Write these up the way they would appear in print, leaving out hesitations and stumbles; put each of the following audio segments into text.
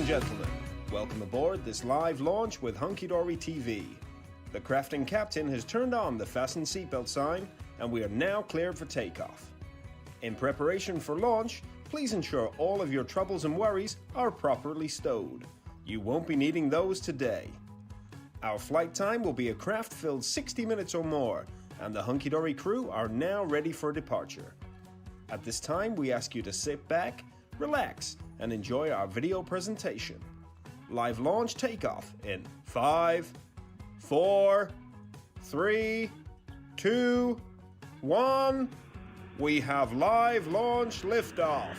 gentlemen, welcome aboard this live launch with Hunkydory TV. The crafting captain has turned on the fasten seatbelt sign and we are now cleared for takeoff. In preparation for launch, please ensure all of your troubles and worries are properly stowed. You won't be needing those today. Our flight time will be a craft-filled 60 minutes or more, and the Hunkydory crew are now ready for departure. At this time, we ask you to sit back, relax, and enjoy our video presentation. Live launch takeoff in 5, 4, 3, 2, 1. We have live launch liftoff.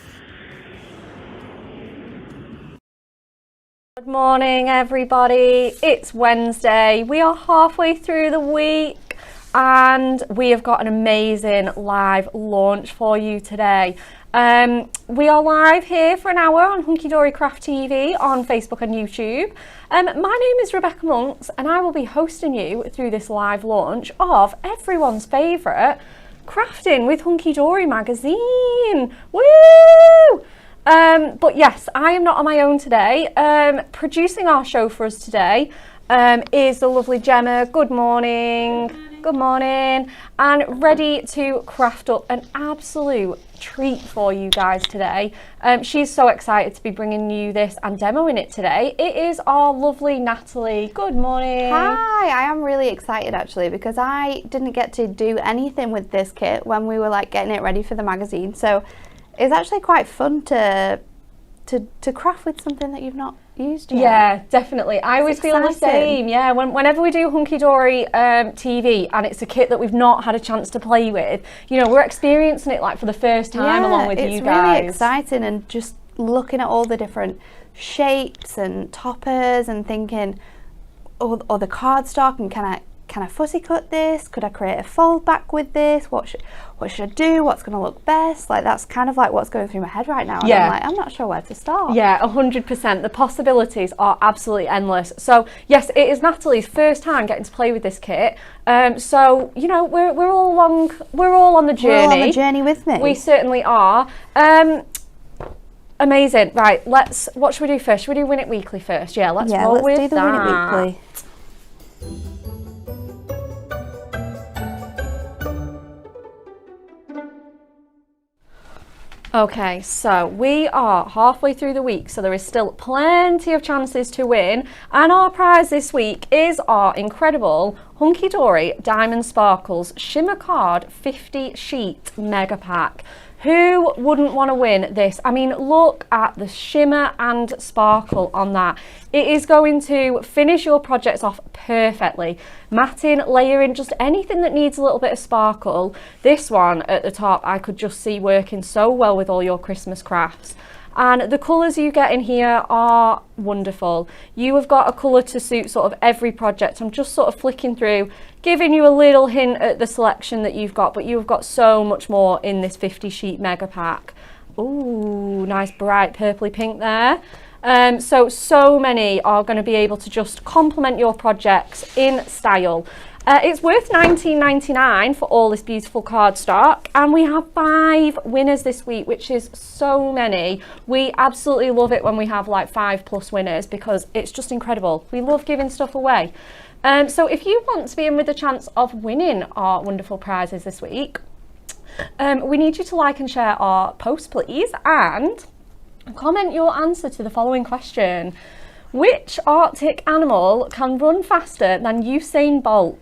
Good morning, everybody. It's Wednesday. We are halfway through the week and we have got an amazing live launch for you today. We are live here for an hour on Hunkydory Craft TV on Facebook and YouTube. My name is Rebekah Monks and I will be hosting you through this live launch of everyone's favourite Crafting with Hunkydory magazine. Woo! But yes, I am not on my own today. Producing our show for us today is the lovely Gemma. Good morning. Good morning. And ready to craft up an absolute treat for you guys today. She's so excited to be bringing you this and demoing it today. It is our lovely Natalie. Good morning. Hi, I am really excited actually because I didn't get to do anything with this kit when we were like getting it ready for the magazine. So it's actually quite fun to craft with something that you've not used yet. Yeah, definitely. I always feel the same. Yeah, whenever we do Hunkydory TV and it's a kit that we've not had a chance to play with, you know, we're experiencing it like for the first time along with you guys. It's really exciting, and just looking at all the different shapes and toppers and thinking, or the cardstock, and can I fussy cut this? Could I create a fold back with this? What should I do? What's going to look best? Like, that's kind of like what's going through my head right now. And yeah. I'm not sure where to start. Yeah, 100%. The possibilities are absolutely endless. So yes, it is Natalie's first time getting to play with this kit. So you know, we're all on the journey. We're all on the journey with me. We certainly are. Amazing. Right, what should we do first? Should we do Win It Weekly first? Yeah, let's roll with do the that. Win It Weekly. Okay, so we are halfway through the week, so there is still plenty of chances to win, and our prize this week is our incredible Hunkydory Diamond Sparkles Shimmer Card 50 Sheet Mega Pack. Who wouldn't want to win this? I mean, look at the shimmer and sparkle on that. It is going to finish your projects off perfectly. Matting, layering, just anything that needs a little bit of sparkle. This one at the top, I could just see working so well with all your Christmas crafts. And the colours you get in here are wonderful. You have got a colour to suit sort of every project. I'm just sort of flicking through, giving you a little hint at the selection that you've got, but you've got so much more in this 50 sheet mega pack. Ooh, nice bright purpley pink there. So many are going to be able to just complement your projects in style. It's worth $19.99 for all this beautiful cardstock, and we have 5 winners this week, which is so many. We absolutely love it when we have like 5+ winners because it's just incredible. We love giving stuff away. So if you want to be in with the chance of winning our wonderful prizes this week, we need you to like and share our post, please, and comment your answer to the following question. Which Arctic animal can run faster than Usain Bolt?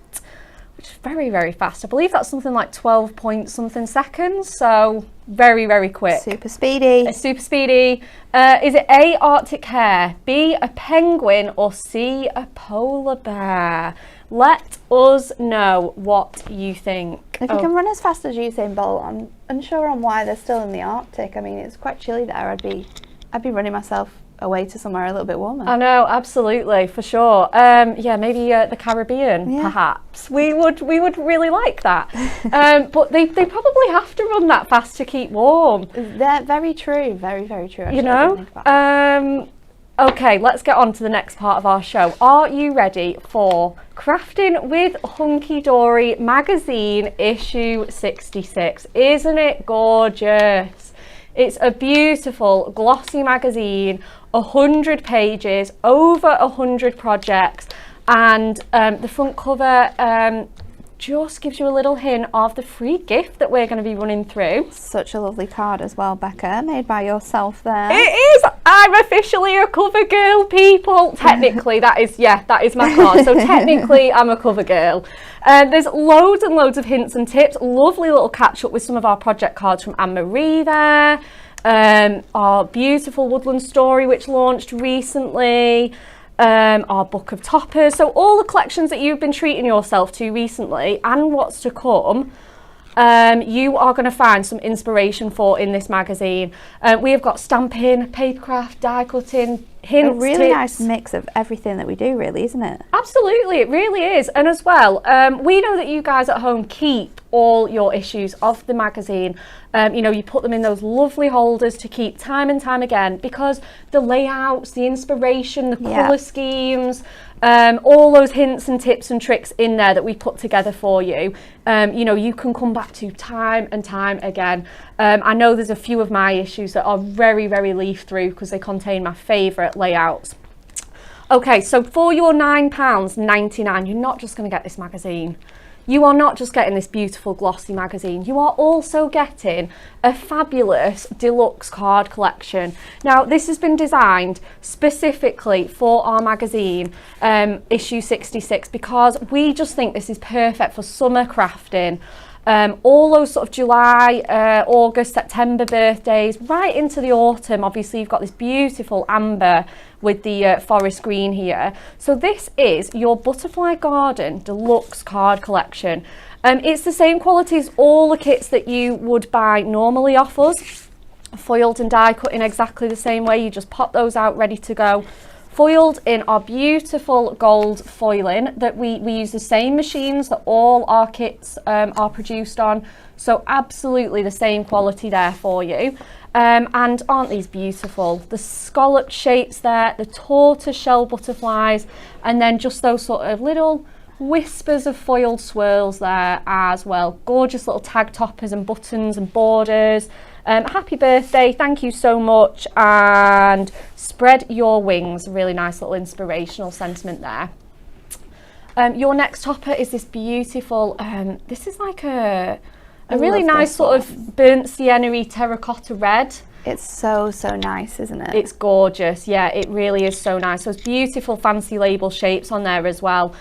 Which is very, very fast. I believe that's something like 12 point something seconds, so very, very quick. Super speedy. Super speedy. Is it A, Arctic hare, B, a penguin, or C, a polar bear? Let us know what you think. If you can run as fast as Usain Bolt, I'm unsure on why they're still in the Arctic. I mean, it's quite chilly there. I'd be running myself away to somewhere a little bit warmer. I know, absolutely, for sure. Yeah, maybe the Caribbean, perhaps. We would really like that. But they probably have to run that fast to keep warm. They're very true, very, very true. Actually, you know? Okay, let's get on to the next part of our show. Are you ready for Crafting with Hunkydory magazine issue 66? Isn't it gorgeous? It's a beautiful glossy magazine, 100 pages, over 100 projects, and the front cover just gives you a little hint of the free gift that we're going to be running through. Such a lovely card as well, Becca, made by yourself there. It is! I'm officially a cover girl, people. Technically, that is my card. So technically, I'm a cover girl. There's loads and loads of hints and tips. Lovely little catch up with some of our project cards from Anne-Marie there. Our beautiful woodland story, which launched recently. Our book of toppers, so all the collections that you've been treating yourself to recently and what's to come, you are going to find some inspiration for in this magazine. We have got stamping, papercraft, die cutting, hints, a really tips. nice mix of everything that we do, really, isn't it? Absolutely, it really is. And as well, we know that you guys at home keep all your issues of the magazine. You put them in those lovely holders to keep time and time again, because the layouts, the inspiration, the colour schemes, all those hints and tips and tricks in there that we put together for you, you can come back to time and time again. I know there's a few of my issues that are very, very leaf through because they contain my favourite layouts. Okay, so for your £9.99, you're not just going to get this magazine. You are not just getting this beautiful glossy magazine, you are also getting a fabulous deluxe card collection. Now, this has been designed specifically for our magazine, issue 66, because we just think this is perfect for summer crafting. All those sort of July, August, September birthdays, right into the autumn. Obviously, you've got this beautiful amber with the forest green here. So this is your Butterfly Garden Deluxe card collection. It's the same quality as all the kits that you would buy normally off us. Foiled and die cut in exactly the same way. You just pop those out ready to go. Foiled in our beautiful gold foiling that we use the same machines that all our kits are produced on. So absolutely the same quality there for you. And aren't these beautiful? The scalloped shapes there, the tortoise shell butterflies, and then just those sort of little whispers of foiled swirls there as well. Gorgeous little tag toppers and buttons and borders. Happy birthday, thank you so much, and spread your wings. Really nice little inspirational sentiment there. Your next topper is this beautiful, this is like a really nice sort of burnt sienna-y terracotta red. It's so nice, isn't it? It's gorgeous, yeah, it really is so nice. Those beautiful fancy label shapes on there as well,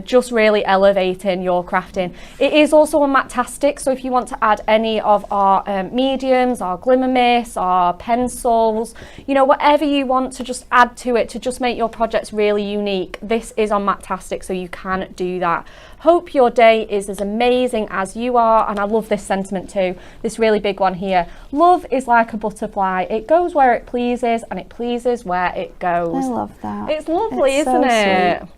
just really elevating your crafting. It is also on Matastic, so if you want to add any of our mediums, our glimmer mist, our pencils, whatever you want to just add to it to just make your projects really unique, this is on Matastic, so you can do that. Hope your day is as amazing as you are, and I love this sentiment too, this really big one here. Love is like a butterfly. It goes where it pleases, and it pleases where it goes. I love that. It's lovely, isn't it? Sweet.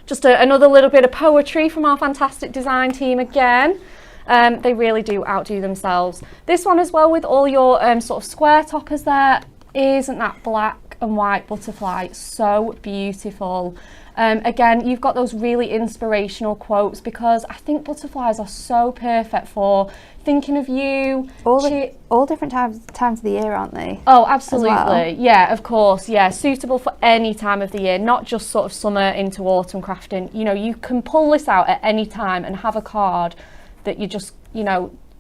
Just another little bit of poetry from our fantastic design team again. They really do outdo themselves. This one as well, with all your sort of square toppers there. Isn't that black and white butterfly so beautiful? Again, you've got those really inspirational quotes, because I think butterflies are so perfect for thinking of you. All different times of the year, aren't they? Oh, absolutely. Well? Yeah, of course. Yeah, suitable for any time of the year, not just sort of summer into autumn crafting. You can pull this out at any time and have a card that you just,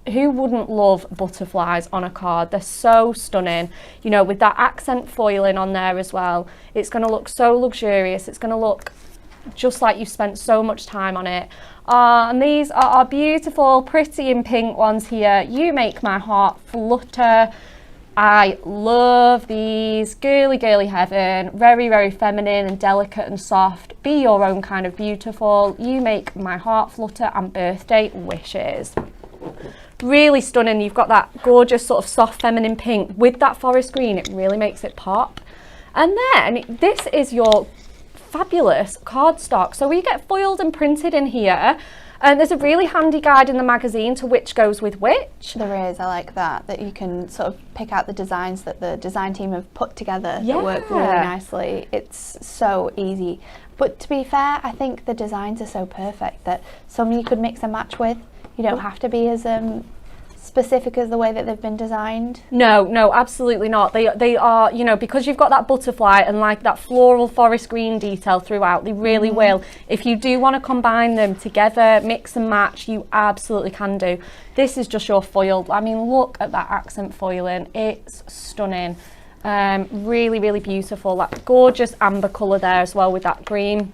who wouldn't love butterflies on a card? They're so stunning, with that accent foiling on there as well. It's going to look so luxurious. It's going to look just like you've spent so much time on it. And these are our beautiful, pretty and pink ones here. You make my heart flutter. I love these. Girly, girly heaven. Very, very feminine and delicate and soft. Be your own kind of beautiful. You make my heart flutter, and birthday wishes. Really stunning. You've got that gorgeous sort of soft feminine pink with that forest green. It really makes it pop. And then this is your fabulous cardstock. So we get foiled and printed in here, and there's a really handy guide in the magazine to which goes with which. There is. I like that you can sort of pick out the designs that the design team have put together that work really nicely. It's so easy. But to be fair, I think the designs are so perfect that some you could mix and match with. You don't have to be as specific as the way that they've been designed? No, absolutely not. They are, you know, because you've got that butterfly and like that floral forest green detail throughout, they really will. If you do want to combine them together, mix and match, you absolutely can do. This is just your foil. I mean, look at that accent foiling. It's stunning. Really, really beautiful. That gorgeous amber colour there as well with that green.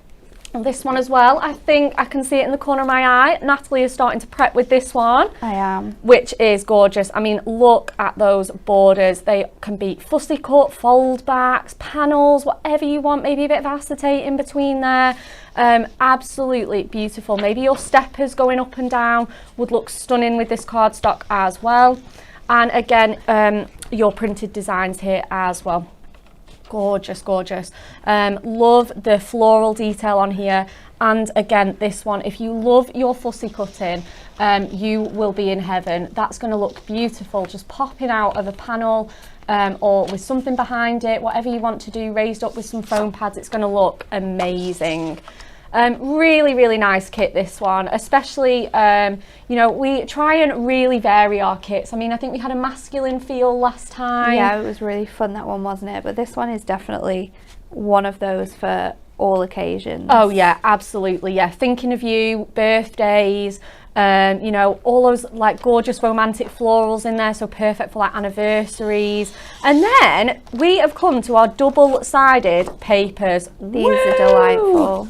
And this one as well, I think I can see it in the corner of my eye. Natalie is starting to prep with this one. I am. Which is gorgeous. I mean, look at those borders. They can be fussy cut, fold backs, panels, whatever you want. Maybe a bit of acetate in between there. Absolutely beautiful. Maybe your steppers going up and down would look stunning with this cardstock as well. And again, your printed designs here as well. Gorgeous, gorgeous. Love the floral detail on here. And again, this one, if you love your fussy cutting, you will be in heaven. That's going to look beautiful, just popping out of a panel or with something behind it, whatever you want to do, raised up with some foam pads. It's going to look amazing. Really, really nice kit, this one, especially, you know, we try and really vary our kits. I mean, I think we had a masculine feel last time. Yeah, it was really fun, that one, wasn't it? But this one is definitely one of those for all occasions. Oh yeah, absolutely, yeah. Thinking of you, birthdays, you know, all those like gorgeous romantic florals in there, so perfect for like anniversaries. And then we have come to our double-sided papers. These are delightful.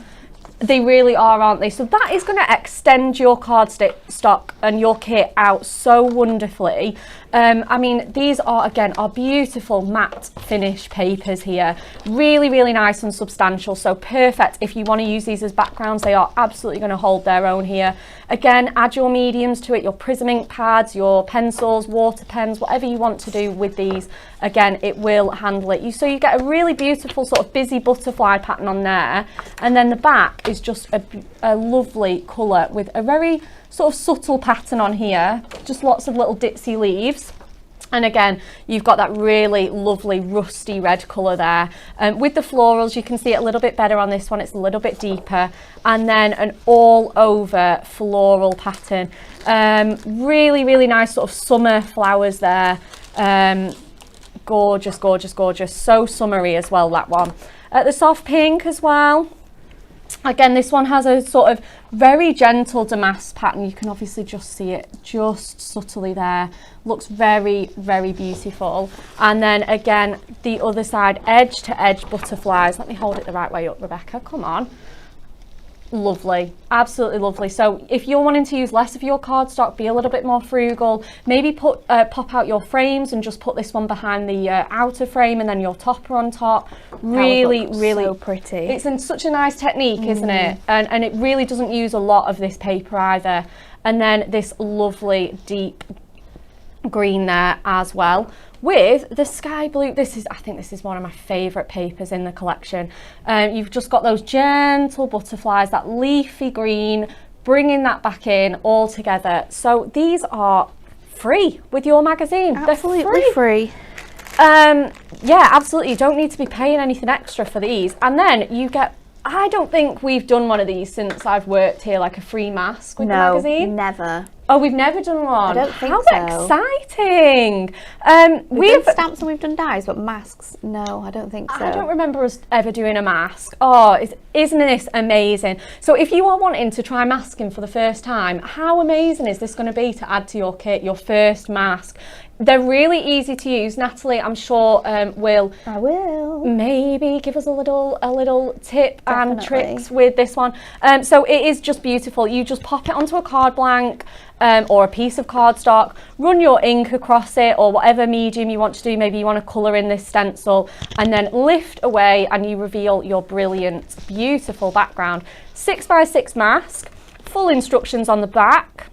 They really are, aren't they? So that is going to extend your cardstock and your kit out so wonderfully. I mean, these are, again, our beautiful matte finish papers here. Really, really nice and substantial. So perfect if you want to use these as backgrounds. They are absolutely going to hold their own here. Again, add your mediums to it, your prism ink pads, your pencils, water pens, whatever you want to do with these. Again, it will handle it. So you get a really beautiful sort of busy butterfly pattern on there. And then the back is just a lovely colour with a very sort of subtle pattern on here. Just lots of little ditzy leaves. And again, you've got that really lovely rusty red colour there. With the florals, you can see it a little bit better on this one. It's a little bit deeper. And then an all over floral pattern. Really, really nice sort of summer flowers there. Gorgeous, gorgeous, gorgeous. So summery as well, that one. The soft pink as well. Again, this one has a sort of very gentle damask pattern. You can obviously just see it just subtly there. Looks very, very beautiful. And then again, the other side, edge to edge butterflies. Let me hold it the right way up, Rebecca. Come on. Lovely, absolutely lovely. So if you're wanting to use less of your cardstock, be a little bit more frugal, maybe pop out your frames and just put this one behind the outer frame and then your topper on top. Really, really so pretty. It's in such a nice technique, isn't it? And it really doesn't use a lot of this paper either. And then this lovely deep green there as well. With the sky blue, I think this is one of my favourite papers in the collection. You've just got those gentle butterflies, that leafy green, bringing that back in all together. So these are free with your magazine. Absolutely They're free. Yeah, absolutely. You don't need to be paying anything extra for these. And then you get, I don't think we've done one of these since I've worked here, like a free mask with the magazine. Never. Oh, we've never done one. I don't think How so. exciting! We've done stamps and we've done dies, but masks, no, I don't think so. I don't remember us ever doing a mask. Oh, isn't this amazing? So if you are wanting to try masking for the first time, how amazing is this going to be to add to your kit, your first mask? They're really easy to use. Natalie, I'm sure, will maybe give us a little tip and tricks with this one. So it is just beautiful. You just pop it onto a card blank or a piece of cardstock, run your ink across it or whatever medium you want to do. Maybe you want to colour in this stencil and then lift away and you reveal your brilliant, beautiful background. 6x6 mask, full instructions on the back.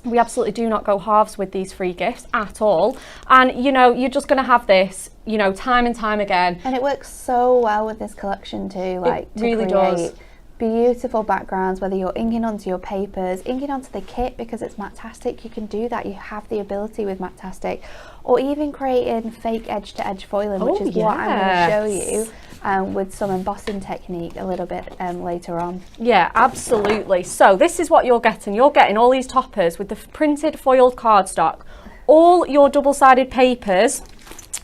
We absolutely do not go halves with these free gifts at all. And, you know, you're just going to have this, you know, time and time again. And it works so well with this collection too. Like, it really does. Beautiful backgrounds, whether you're inking onto your papers, inking onto the kit because it's Mattastic, you can do that. You have the ability with Mattastic. Or even creating fake edge-to-edge foiling, which is what I'm going to show you. with some embossing technique a little bit later on. Yeah, absolutely. So this is what you're getting. You're getting all these toppers with the printed foiled cardstock, all your double-sided papers,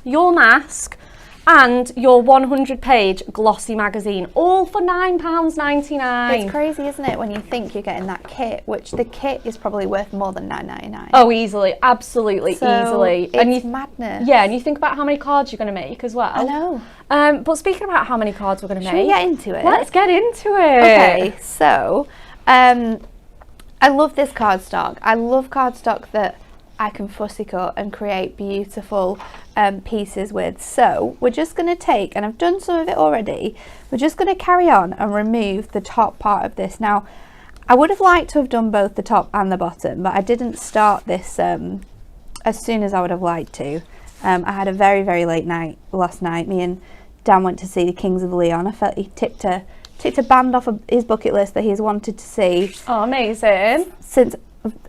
your mask, and your 100-page glossy magazine, all for £9.99. It's crazy, isn't it, when you think you're getting that kit, which the kit is probably worth more than £9.99. Oh, easily, absolutely, easily. It's madness. Yeah, and you think about how many cards you're going to make as well. I know. But speaking about how many cards we're going to make, should we get into it? Let's get into it. Okay, so I love this cardstock. I love cardstock that I can fussy cut and create beautiful pieces with. So we're just going to take, and I've done some of it already, we're just going to carry on and remove the top part of this. Now, I would have liked to have done both the top and the bottom, but I didn't start this as soon as I would have liked to. I had a very, very late night last night. Me and Dan went to see the Kings of Leon. I felt he ticked a band off of his bucket list that he's wanted to see. Oh, amazing. Since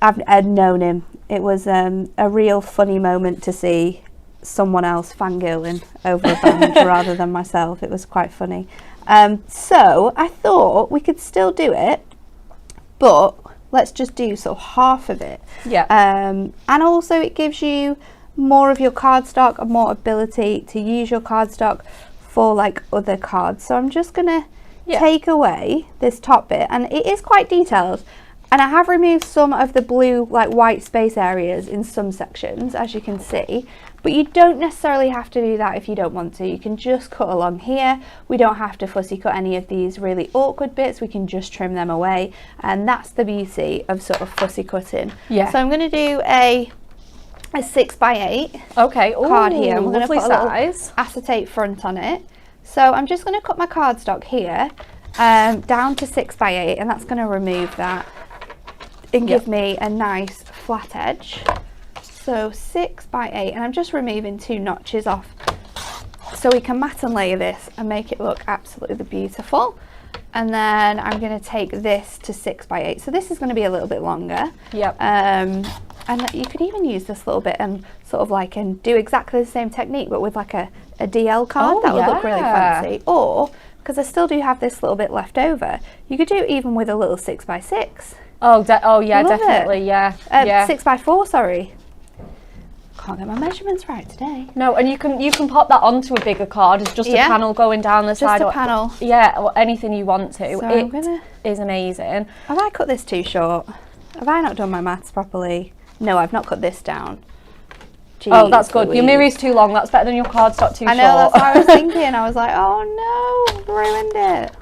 I'd known him. It was a real funny moment to see someone else fangirling over a band rather than myself. It was quite funny. So I thought we could still do it, but let's just do sort of half of it. Yeah. And also it gives you more of your cardstock and more ability to use your cardstock for like other cards. So I'm just gonna take away this top bit, and it is quite detailed. And I have removed some of the blue, like white space areas in some sections, as you can see. But you don't necessarily have to do that if you don't want to. You can just cut along here. We don't have to fussy cut any of these really awkward bits. We can just trim them away. And that's the beauty of sort of fussy cutting. Yeah. So I'm going to do a 6x8 card here. I'm going to put a little acetate front on it. So I'm just going to cut my cardstock here down to 6x8, and that's going to remove that and give me a nice flat edge. So 6x8, and I'm just removing 2 notches off so we can mat and layer this and make it look absolutely beautiful. And then I'm going to take this to 6x8. So this is going to be a little bit longer. Yep. And you could even use this little bit and sort of like and do exactly the same technique, but with like a DL card. That would look really fancy. Or, because I still do have this little bit left over, you could do even with a little 6x6. Oh yeah, definitely, yeah. 6x4, sorry. Can't get my measurements right today. No, and you can pop that onto a bigger card. It's just a panel going down the side. Just a panel. Yeah, or anything you want to. So it is amazing. Have I cut this too short? Have I not done my maths properly? No, I've not cut this down. Jeez, oh, that's good. Louise. Your mirror is too long. That's better than your cardstock too short. I know, that's what I was thinking. I was like, oh no, I've ruined it.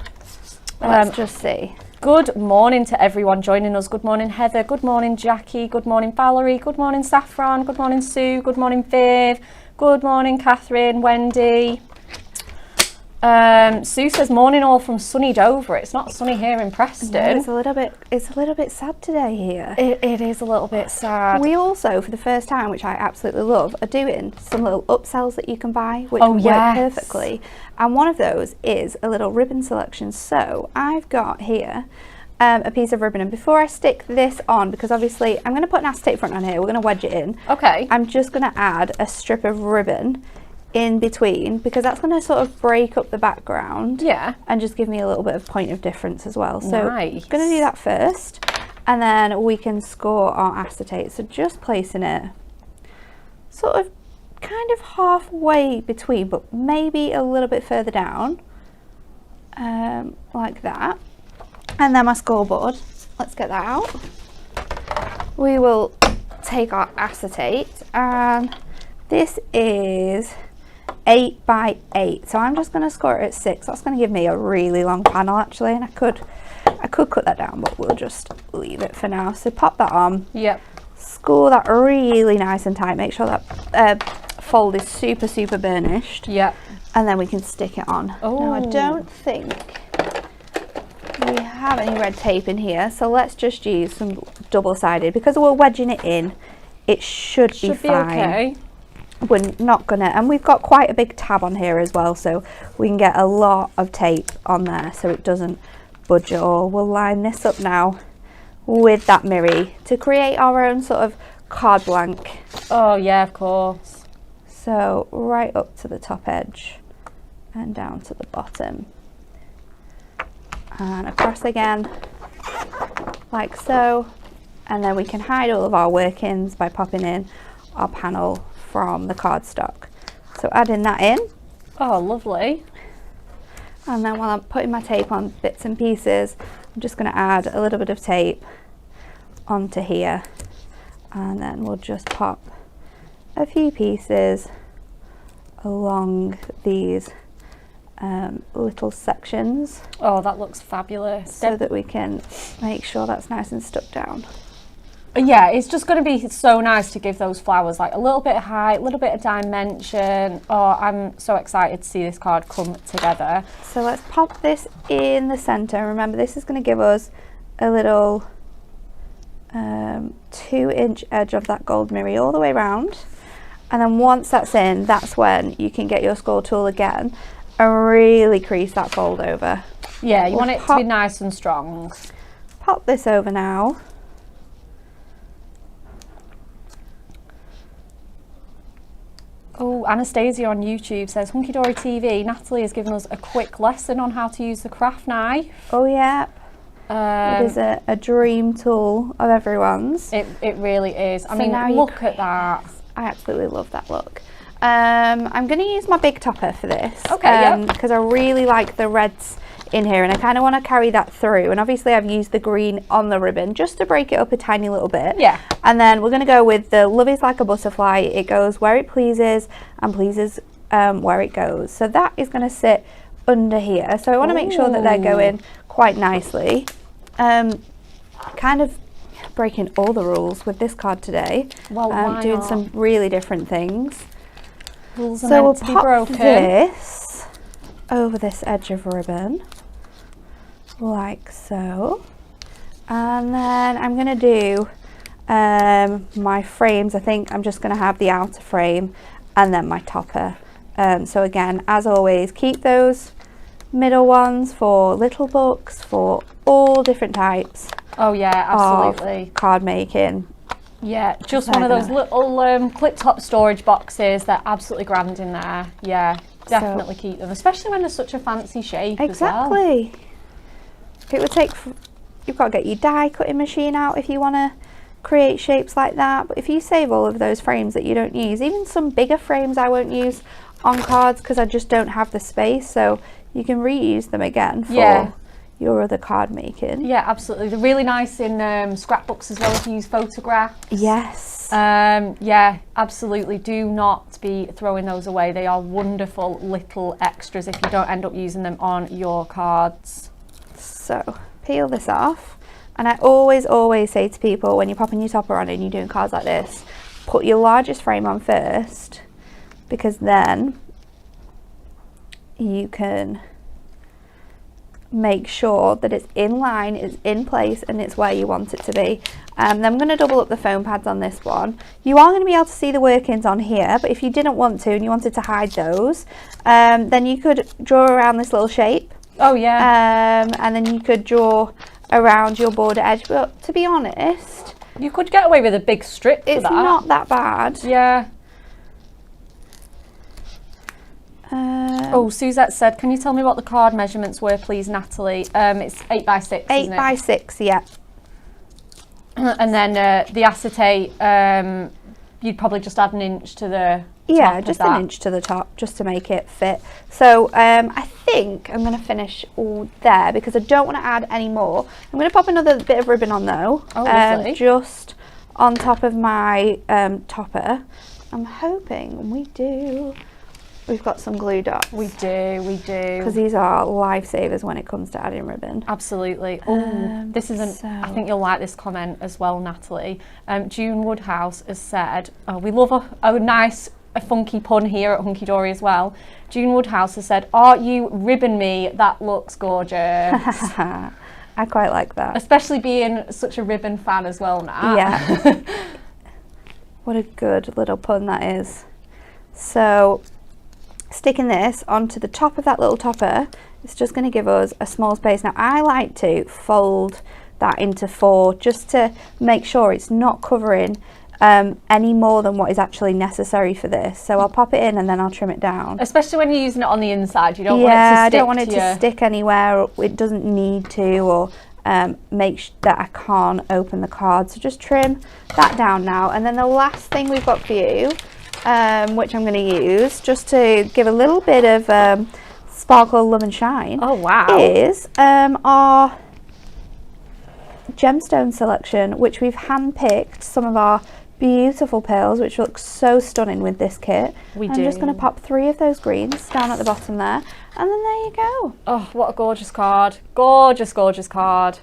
Let's just see. Good morning to everyone joining us. Good morning, Heather. Good morning, Jackie. Good morning, Valerie. Good morning, Saffron. Good morning, Sue. Good morning, Viv. Good morning, Catherine, Wendy. Sue says morning all from sunny Dover. It's not sunny here in Preston. No, it's a little bit sad today here. It is a little bit sad. We also, for the first time, which I absolutely love, are doing some little upsells that you can buy, which work perfectly. And one of those is a little ribbon selection. So I've got here a piece of ribbon, and before I stick this on, because obviously I'm going to put an acetate front on here, we're going to wedge it in. Okay. I'm just going to add a strip of ribbon in between, because that's going to sort of break up the background and just give me a little bit of point of difference as well. So I'm going to do that first, and then we can score our acetate. So just placing it sort of kind of halfway between, but maybe a little bit further down, like that. And then my scoreboard, let's get that out. We will take our acetate, and this is 8x8, so I'm just going to score it at 6. That's going to give me a really long panel actually, and I could cut that down, but we'll just leave it for now. So pop that on. Yep. Score that really nice and tight. Make sure that fold is super burnished. Yep. And then we can stick it on. Oh. Now I don't think we have any red tape in here, so let's just use some double-sided, because we're wedging it in. It should be fine. Okay. We're not gonna, and we've got quite a big tab on here as well, so we can get a lot of tape on there so it doesn't budge at all. We'll line this up now with that mirror to create our own sort of card blank. Oh yeah, of course. So right up to the top edge, and down to the bottom. And across again, like so. And then we can hide all of our workings by popping in our panel from the cardstock. So adding that in. Oh, lovely. And then while I'm putting my tape on bits and pieces, I'm just going to add a little bit of tape onto here. And then we'll just pop a few pieces along these little sections. Oh, that looks fabulous. So that we can make sure that's nice and stuck down. Yeah, it's just going to be so nice to give those flowers like a little bit of height, a little bit of dimension. Oh, I'm so excited to see this card come together. So let's pop this in the centre. Remember, this is going to give us a little 2-inch edge of that gold mirror all the way around. And then once that's in, that's when you can get your score tool again and really crease that fold over. Yeah, you want it to be nice and strong. Pop this over now. Oh, Anastasia on YouTube says, Hunkydory TV, Natalie has given us a quick lesson on how to use the craft knife. Oh yeah, it is a dream tool of everyone's. It really is. I mean, look at that. I absolutely love that look. I'm going to use my big topper for this. Okay, because I really like the reds in here and I kind of want to carry that through, and obviously I've used the green on the ribbon just to break it up a tiny little bit. Yeah. And then we're going to go with the Love is like a butterfly. It goes where it pleases and pleases where it goes. So that is going to sit under here. So I want to make sure that they're going quite nicely. Kind of breaking all the rules with this card today. Well, why doing not? some really different things. Rules are So we'll meant to be pop broken. this over this edge of ribbon, like so. And then I'm going to do my frames. I think I'm just going to have the outer frame and then my topper. So again, as always, keep those middle ones for little books, for all different types. Oh yeah, absolutely. Of card making. Yeah, just one of those little clip top storage boxes. They're absolutely grand in there. Yeah, definitely keep them, especially when they're such a fancy shape as well. Exactly. It would take, you've got to get your die cutting machine out if you want to create shapes like that. But if you save all of those frames that you don't use, even some bigger frames I won't use on cards because I just don't have the space, so you can reuse them again for your other card making. Yeah, absolutely. They're really nice in scrapbooks as well if you use photographs. Yes. Yeah, absolutely. Do not be throwing those away. They are wonderful little extras if you don't end up using them on your cards. So peel this off, and I always say to people when you're popping your topper on and you're doing cards like this, put your largest frame on first, because then you can make sure that it's in line, it's in place, and it's where you want it to be. Then I'm going to double up the foam pads on this one. You are going to be able to see the workings on here, but if you didn't want to and you wanted to hide those, then you could draw around this little shape. Oh yeah. And then you could draw around your border edge, but to be honest, you could get away with a big strip for it's that. not that bad. Yeah. Oh, Suzette said, can you tell me what the card measurements were, please, Natalie? It's 8 by 6, 8 isn't it? by 6, yeah. And then the acetate, you'd probably just add an inch to the Yeah, top just of that. an inch to the top, just to make it fit. So I think I'm going to finish all there because I don't want to add any more. I'm going to pop another bit of ribbon on though, Oh, lovely. just on top of my topper. I'm hoping we've got some glue dots. We do. Because these are lifesavers when it comes to adding ribbon. Absolutely. Oh, this isn't. I think you'll like this comment as well, Natalie. June Woodhouse has said, we love a nice, a funky pun here at Hunkydory as well. June Woodhouse has said, "Are you ribbon me? That looks gorgeous." I quite like that. Especially being such a ribbon fan as well, Nat. Yeah. What a good little pun that is. So, sticking this onto the top of that little topper, it's just going to give us a small space. Now I like to fold that into 4 just to make sure it's not covering any more than what is actually necessary for this. So I'll pop it in and then I'll trim it down. Especially when you're using it on the inside, you don't want it to stick. I don't want it to stick anywhere, or it doesn't need to, or that I can't open the card. So just trim that down now. And then the last thing we've got for you, which I'm going to use just to give a little bit of sparkle, love and shine. Oh wow. Is our gemstone selection, which we've handpicked some of our beautiful pearls, which look so stunning with this kit. I'm just going to pop 3 of those greens down at the bottom there, and then there you go. Oh, what a gorgeous card. Gorgeous, gorgeous card.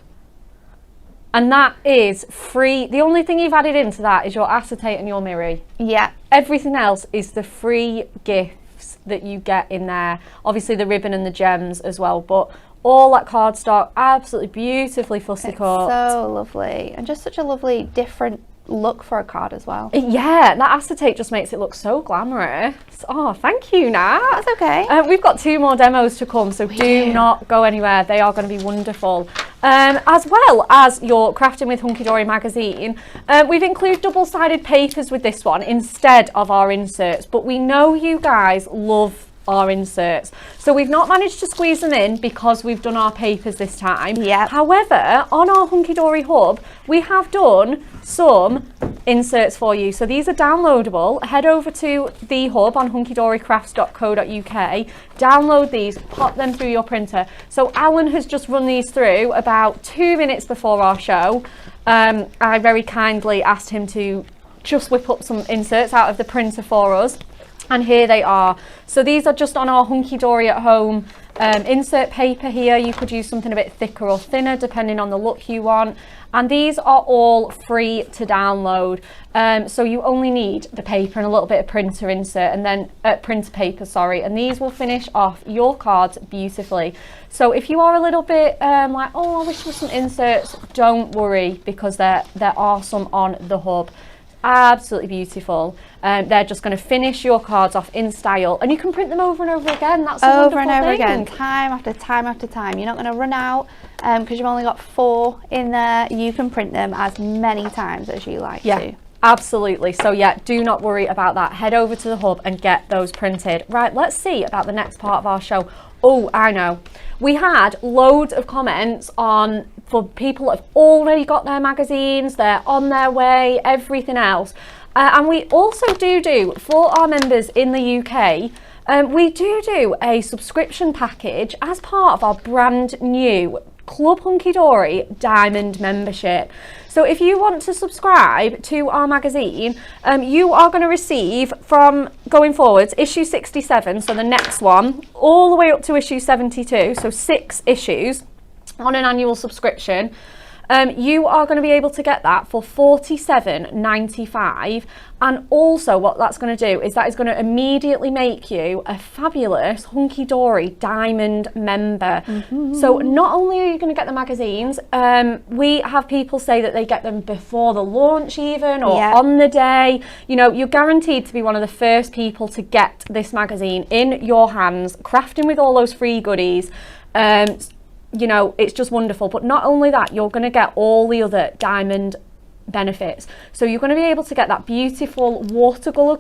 And that is free. The only thing you've added into that is your acetate and your mirror. Yeah. Everything else is the free gifts that you get in there. Obviously the ribbon and the gems as well, but all that cardstock, absolutely beautifully fussy cut. So lovely, and just such a lovely different look for a card as well. Yeah, that acetate just makes it look so glamorous. Oh, thank you, Nat. That's okay. We've got 2 more demos to come, so do not go anywhere. They are going to be wonderful. As well as your Crafting with Hunkydory magazine, we've included double-sided papers with this one instead of our inserts, but we know you guys love our inserts, so we've not managed to squeeze them in because we've done our papers this time. Yeah. However, on our Hunkydory hub, we have done some inserts for you. So these are downloadable. Head over to the hub on hunkydorycrafts.co.uk, download these, pop them through your printer. So Alan has just run these through about 2 minutes before our show. I very kindly asked him to just whip up some inserts out of the printer for us. And here they are. So these are just on our Hunkydory at home insert paper here. You could use something a bit thicker or thinner depending on the look you want. And these are all free to download. So you only need the paper and a little bit of printer insert and then printer paper, sorry. And these will finish off your cards beautifully. So if you are a little bit like, oh, I wish there was some inserts, don't worry, because there are some on the hub. Absolutely beautiful. They're just going to finish your cards off in style, and you can print them over and over again. That's a over and over thing. again, time after time after time. You're not going to run out because you've only got 4 in there. You can print them as many times as you like to. Absolutely. So yeah, do not worry about that. Head over to the hub and get those printed. Right, let's see about the next part of our show. Oh, I know. We had loads of comments for people that have already got their magazines, they're on their way, everything else. And we also do for our members in the UK, we do a subscription package as part of our brand new Club Hunkydory Diamond membership. So if you want to subscribe to our magazine, you are going to receive from going forwards issue 67, so the next one, all the way up to issue 72, so 6 issues on an annual subscription. You are going to be able to get that for $47.95, and also what that's going to do is that is going to immediately make you a fabulous Hunkydory Diamond member. So not only are you going to get the magazines, we have people say that they get them before the launch even, or on the day. You know, you're guaranteed to be one of the first people to get this magazine in your hands, crafting with all those free goodies. You know, it's just wonderful. But not only that, you're going to get all the other diamond benefits. So you're going to be able to get that beautiful watercolour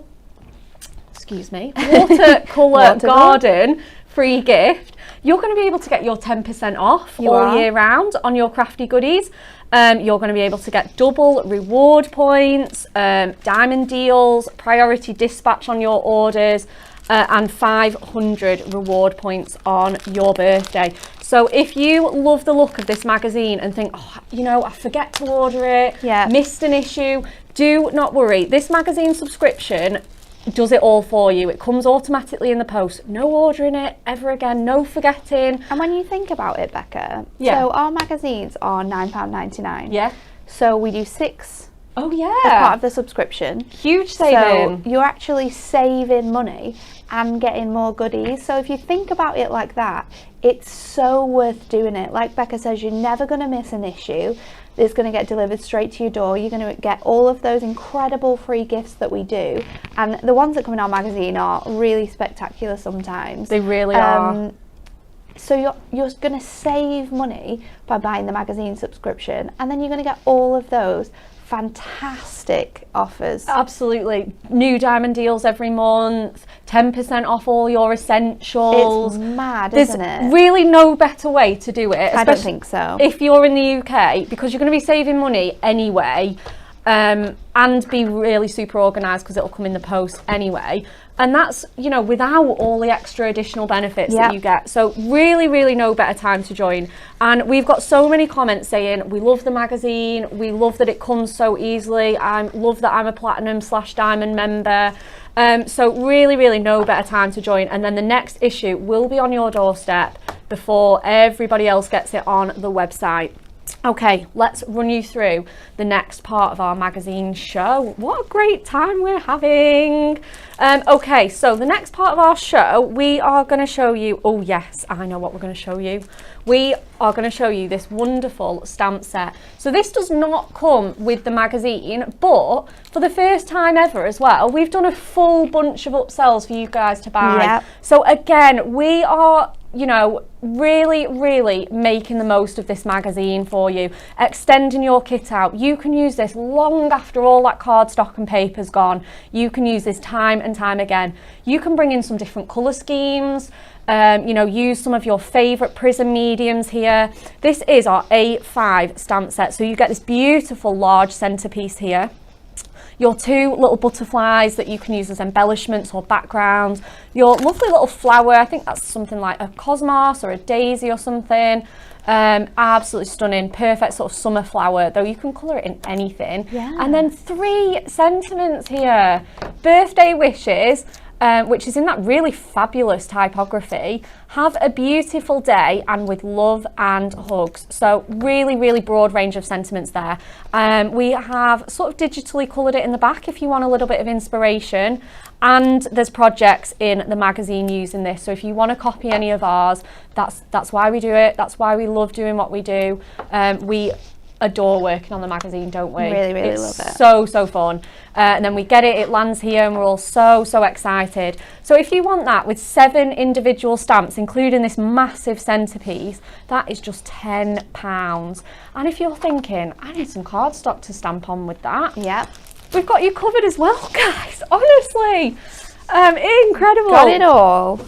garden free gift. You're going to be able to get your 10% off all year round on your crafty goodies. You're going to be able to get double reward points, diamond deals, priority dispatch on your orders, and 500 reward points on your birthday. So if you love the look of this magazine and think, oh, you know, I forget to order it, missed an issue, do not worry. This magazine subscription does it all for you. It comes automatically in the post. No ordering it ever again, no forgetting. And when you think about it, Becca, so our magazines are £9.99. Yeah. So we do 6 as part of the subscription. Huge saving. So you're actually saving money and getting more goodies. So if you think about it like that, it's so worth doing it. Like Becca says, you're never going to miss an issue. It's going to get delivered straight to your door. You're going to get all of those incredible free gifts that we do. And the ones that come in our magazine are really spectacular sometimes. They really are. So you're going to save money by buying the magazine subscription, and then you're going to get all of those fantastic offers. Absolutely. New diamond deals every month, 10% off all your essentials. It's mad, There's isn't it? really no better way to do it. I don't think so. If you're in the UK, because you're going to be saving money anyway, and be really super organised because it'll come in the post anyway. And that's, you know, without all the extra additional benefits that you get. So really no better time to join. And we've got so many comments saying, we love the magazine, we love that it comes so easily, I love that I'm a platinum/diamond member. So really no better time to join. And then the next issue will be on your doorstep before everybody else gets it on the website. Okay, let's run you through the next part of our magazine show. What a great time we're having. Okay, so the next part of our show, we are going to show you, oh yes, I know what we're going to show you. We are going to show you this wonderful stamp set. So this does not come with the magazine, but for the first time ever as well, we've done a full bunch of upsells for you guys to buy. Yep. So again, we are, you know, really making the most of this magazine for you, extending your kit out. You can use this long after all that cardstock and paper's gone. You can use this time and time again. You can bring in some different colour schemes, you know, use some of your favourite prism mediums here. This is our A5 stamp set, so you get this beautiful large centrepiece here. Your two little butterflies that you can use as embellishments or backgrounds. Your lovely little flower, I think that's something like a cosmos or a daisy or something. Absolutely stunning, perfect sort of summer flower, though you can colour it in anything. Yeah. And then 3 sentiments here. Birthday wishes, which is in that really fabulous typography. Have a beautiful day, and with love and hugs. So really broad range of sentiments there. We have sort of digitally coloured it in the back if you want a little bit of inspiration, and there's projects in the magazine using this. So if you want to copy any of ours, that's why we do it. That's why we love doing what we do. We adore working on the magazine, don't we? Really love it. So fun. And then we get it, it lands here, and we're all so excited. So if you want that with 7 individual stamps, including this massive centerpiece, that is just £10. And if you're thinking, I need some cardstock to stamp on with that, we've got you covered as well, guys. Honestly, incredible. Got it all.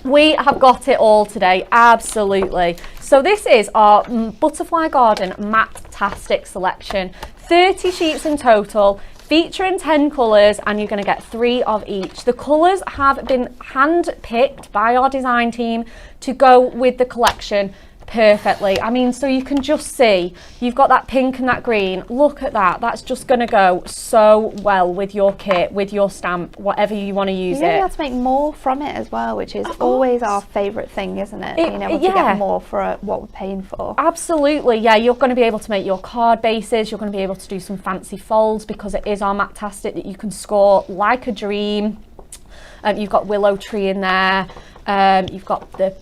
We have got it all today, absolutely. So this is our Butterfly Garden Matte-tastic selection. 30 sheets in total, featuring 10 colours, and you're going to get 3 of each. The colours have been hand-picked by our design team to go with the collection perfectly. I mean, so you can just see you've got that pink and that green. Look at that. That's just going to go so well with your kit, with your stamp, whatever you want to use You're it. going to be able to make more from it as well, which is always our favourite thing, isn't it? Being able to get more for what we're paying for. Absolutely, yeah. You're going to be able to make your card bases. You're going to be able to do some fancy folds because it is our matte-tastic that you can score like a dream. You've got willow tree in there. You've got the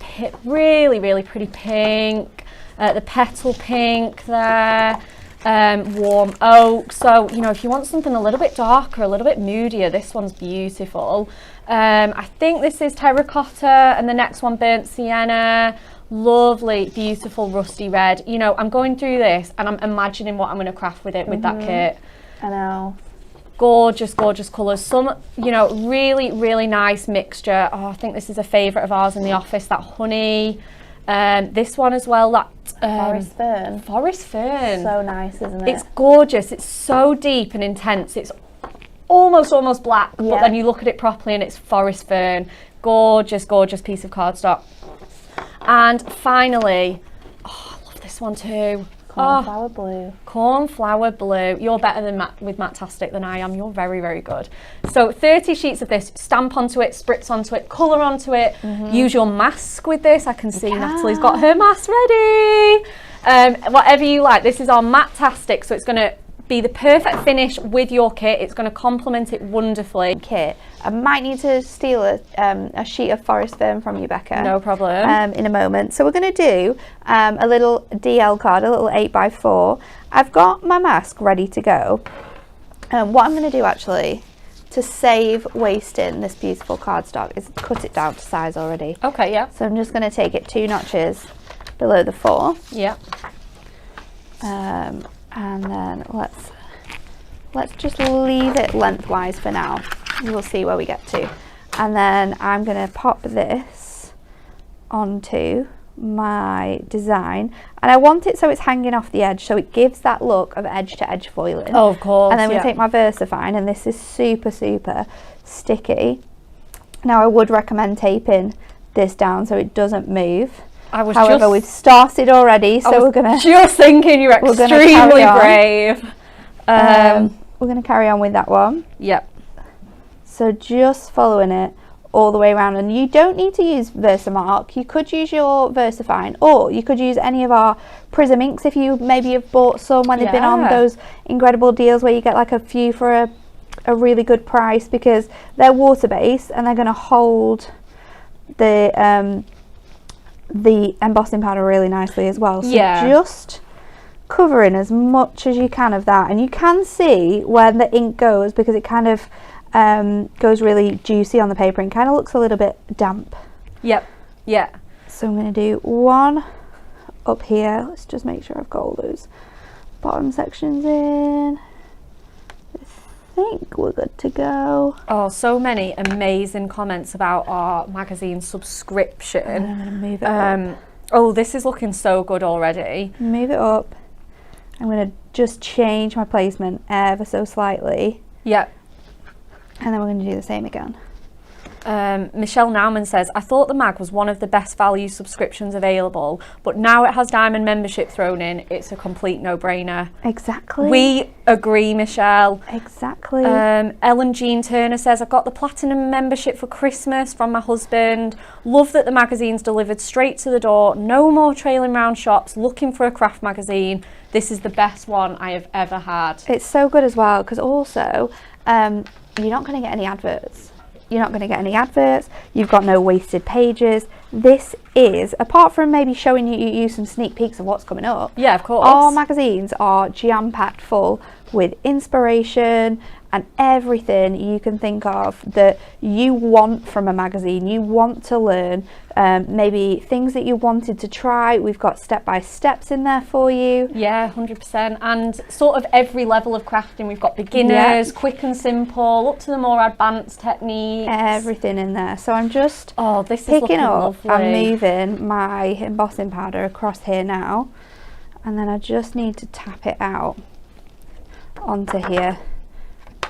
really pretty pink, the petal pink there, warm oak. So, you know, if you want something a little bit darker, a little bit moodier, this one's beautiful. I think this is terracotta, and the next one burnt sienna. Lovely, beautiful rusty red. You know, I'm going through this and I'm imagining what I'm going to craft with it, with that kit. I know. Gorgeous colours. Some, you know, really nice mixture. Oh, I think this is a favourite of ours in the office, that honey. This one as well, that Forest fern. Forest fern. So nice, isn't it? It's gorgeous. It's so deep and intense. It's almost black, but then you look at it properly and it's forest fern. Gorgeous piece of cardstock. And finally, oh, I love this one too. Cornflower blue. Cornflower blue. You're better with Matte-tastic than I am. You're very good. So 30 sheets of this. Stamp onto it, spritz onto it, colour onto it. Use your mask with this. I can see Natalie's got her mask ready. Whatever you like. This is our Matte-tastic, so it's going to be the perfect finish with your kit. It's going to complement it wonderfully. Kit. I might need to steal a sheet of forest fern from you, Becca. No problem. In a moment. So we're going to do a little DL card, a little 8x4. I've got my mask ready to go. What I'm going to do actually to save wasting this beautiful cardstock is cut it down to size already. Okay, yeah. So I'm just going to take it 2 notches below the 4. Yeah. And then let's let's just leave it lengthwise for now. We'll see where we get to. And then I'm going to pop this onto my design, and I want it so it's hanging off the edge, so it gives that look of edge to edge foiling. Oh, of course. And then we take my VersaFine, and this is super sticky. Now I would recommend taping this down so it doesn't move. However, we've started already, so we're gonna just thinking you're extremely brave. We're gonna carry on with that one. Yep. So just following it all the way around, and you don't need to use Versamark. You could use your VersaFine, or you could use any of our Prism inks if you maybe have bought some when they've been on those incredible deals where you get like a few for a really good price, because they're water based and they're going to hold the embossing powder really nicely as well. So just covering as much as you can of that, and you can see where the ink goes, because it kind of goes really juicy on the paper and kind of looks a little bit damp. Yep. Yeah. So I'm going to do one up here. Let's just make sure I've got all those bottom sections in. I think we're good to go. Oh, so many amazing comments about our magazine subscription. And I'm going to move it up. Oh, this is looking so good already. Move it up. I'm going to just change my placement ever so slightly. Yep. And then we're going to do the same again. Michelle Nauman says, I thought the mag was one of the best value subscriptions available, but now it has diamond membership thrown in. It's a complete no-brainer. Exactly. We agree, Michelle. Exactly. Ellen Jean Turner says, I got the platinum membership for Christmas from my husband. Love that the magazine's delivered straight to the door. No more trailing round shops looking for a craft magazine. This is the best one I have ever had. It's so good as well, because also you're not going to get any adverts. You're not going to get any adverts. You've got no wasted pages. This is, apart from maybe showing you some sneak peeks of what's coming up. Yeah, of course. Our magazines are jam-packed full with inspiration and everything you can think of that you want from a magazine. You want to learn, maybe things that you wanted to try. We've got step-by-steps in there for you. Yeah, 100%. And sort of every level of crafting. We've got beginners, quick and simple, up to the more advanced techniques. Everything in there. So I'm just this is picking up lovely. and moving my embossing powder across here now. And then I just need to tap it out onto here.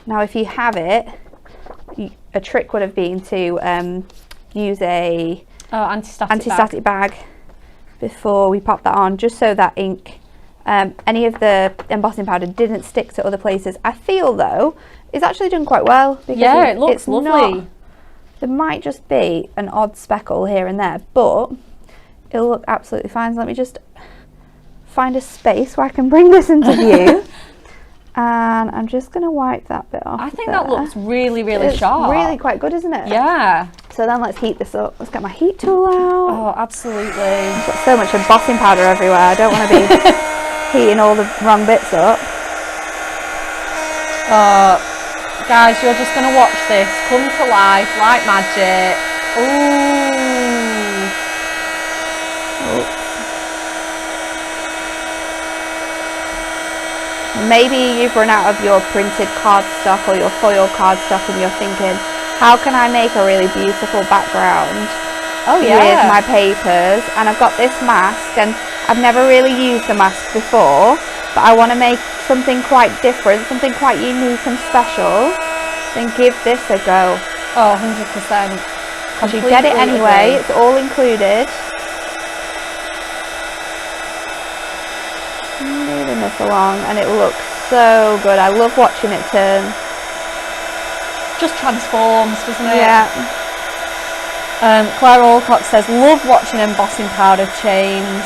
Now, if you have it, a trick would have been to use a anti-static bag before we pop that on, just so that ink, any of the embossing powder didn't stick to other places. I feel though it's actually done quite well, because it looks lovely. There might just be an odd speckle here and there, but it'll look absolutely fine. So let me just find a space where I can bring this into view. And I'm just going to wipe that bit off. I think that looks really, really sharp. It's really quite good, isn't it? Yeah. So then let's heat this up. Let's get my heat tool out. Oh, absolutely. I've got so much embossing powder everywhere. I don't want to be heating all the wrong bits up. Guys, you're just going to watch this come to life like magic. Ooh. Maybe you've run out of your printed cardstock or your foil cardstock and you're thinking, how can I make a really beautiful background with my papers? And I've got this mask, and I've never really used a mask before, but I want to make something quite different, something quite unique and special. Then give this a go. Oh, 100%. Because you get it anyway, it's all included. Moving this along, and it looks so good. I love watching it turn. Just transforms, doesn't it? Yeah. Claire Alcott says, love watching embossing powder change.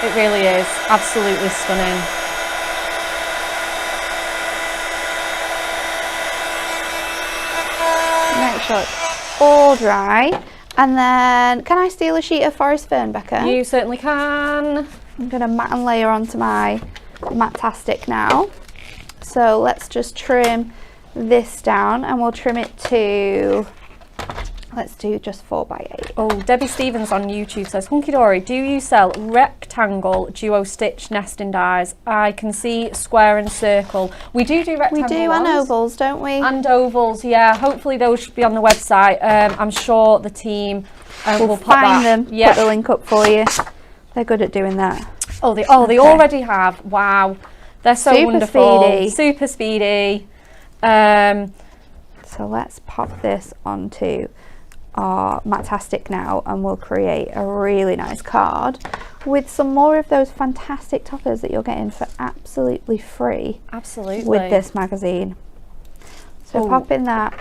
It really is absolutely stunning. Make sure it's all dry. And then, can I steal a sheet of forest fern, Becca? You certainly can. I'm going to mat and layer onto my Matastic now. So let's just trim this down, and we'll trim it to Let's do just 4x8. Oh, Debbie Stevens on YouTube says, Hunkydory, do you sell rectangle duo stitch nesting dies? I can see square and circle. We do rectangle We do, and ovals, don't we? And ovals, yeah. Hopefully those should be on the website. I'm sure the team will find them, yeah. put the link up for you. They're good at doing that. Oh, they already have. Wow. They're so Super wonderful. speedy. Super speedy. So let's pop this onto our Matastic now, and we'll create a really nice card with some more of those fantastic toppers that you're getting for absolutely free. Absolutely. With this magazine. So pop in that.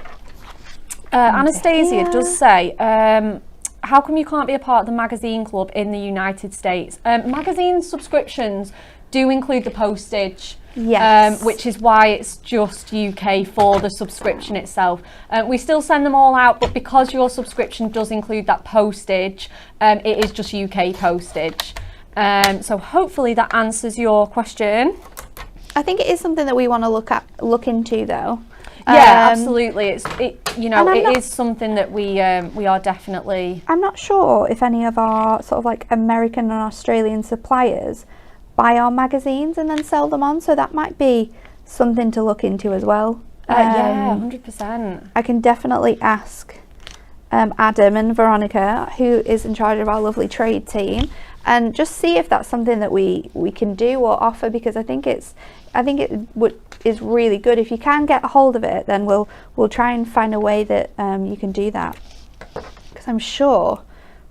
Anastasia does say, how come you can't be a part of the magazine club in the United States? Magazine subscriptions do include the postage. Yes. Which is why it's just UK for the subscription itself. We still send them all out, but because your subscription does include that postage, it is just UK postage. So hopefully that answers your question. I think it is something that we want to look into though. Yeah, absolutely. It is something that we are definitely. I'm not sure if any of our sort of like American and Australian suppliers buy our magazines and then sell them on, so that might be something to look into as well. Yeah, 100%. I can definitely ask Adam and Veronica, who is in charge of our lovely trade team, and just see if that's something that we can do or offer, because I think it is really good. If you can get a hold of it, then we'll try and find a way that you can do that, because I'm sure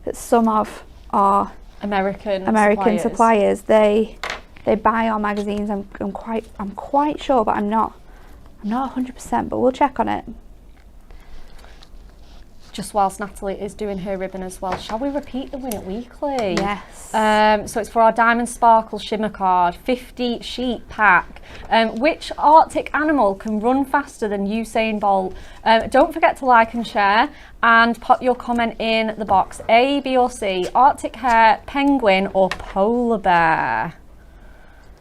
that some of our American suppliers they buy our magazines. I'm quite sure, but I'm not 100%, but we'll check on it. Just whilst Natalie is doing her ribbon as well, shall we repeat the Win It Weekly? Yes. So it's for our Diamond Sparkle Shimmer card, 50 sheet pack. Which Arctic animal can run faster than Usain Bolt? Don't forget to like and share, and pop your comment in the box. A, B or C, Arctic hare, penguin or polar bear?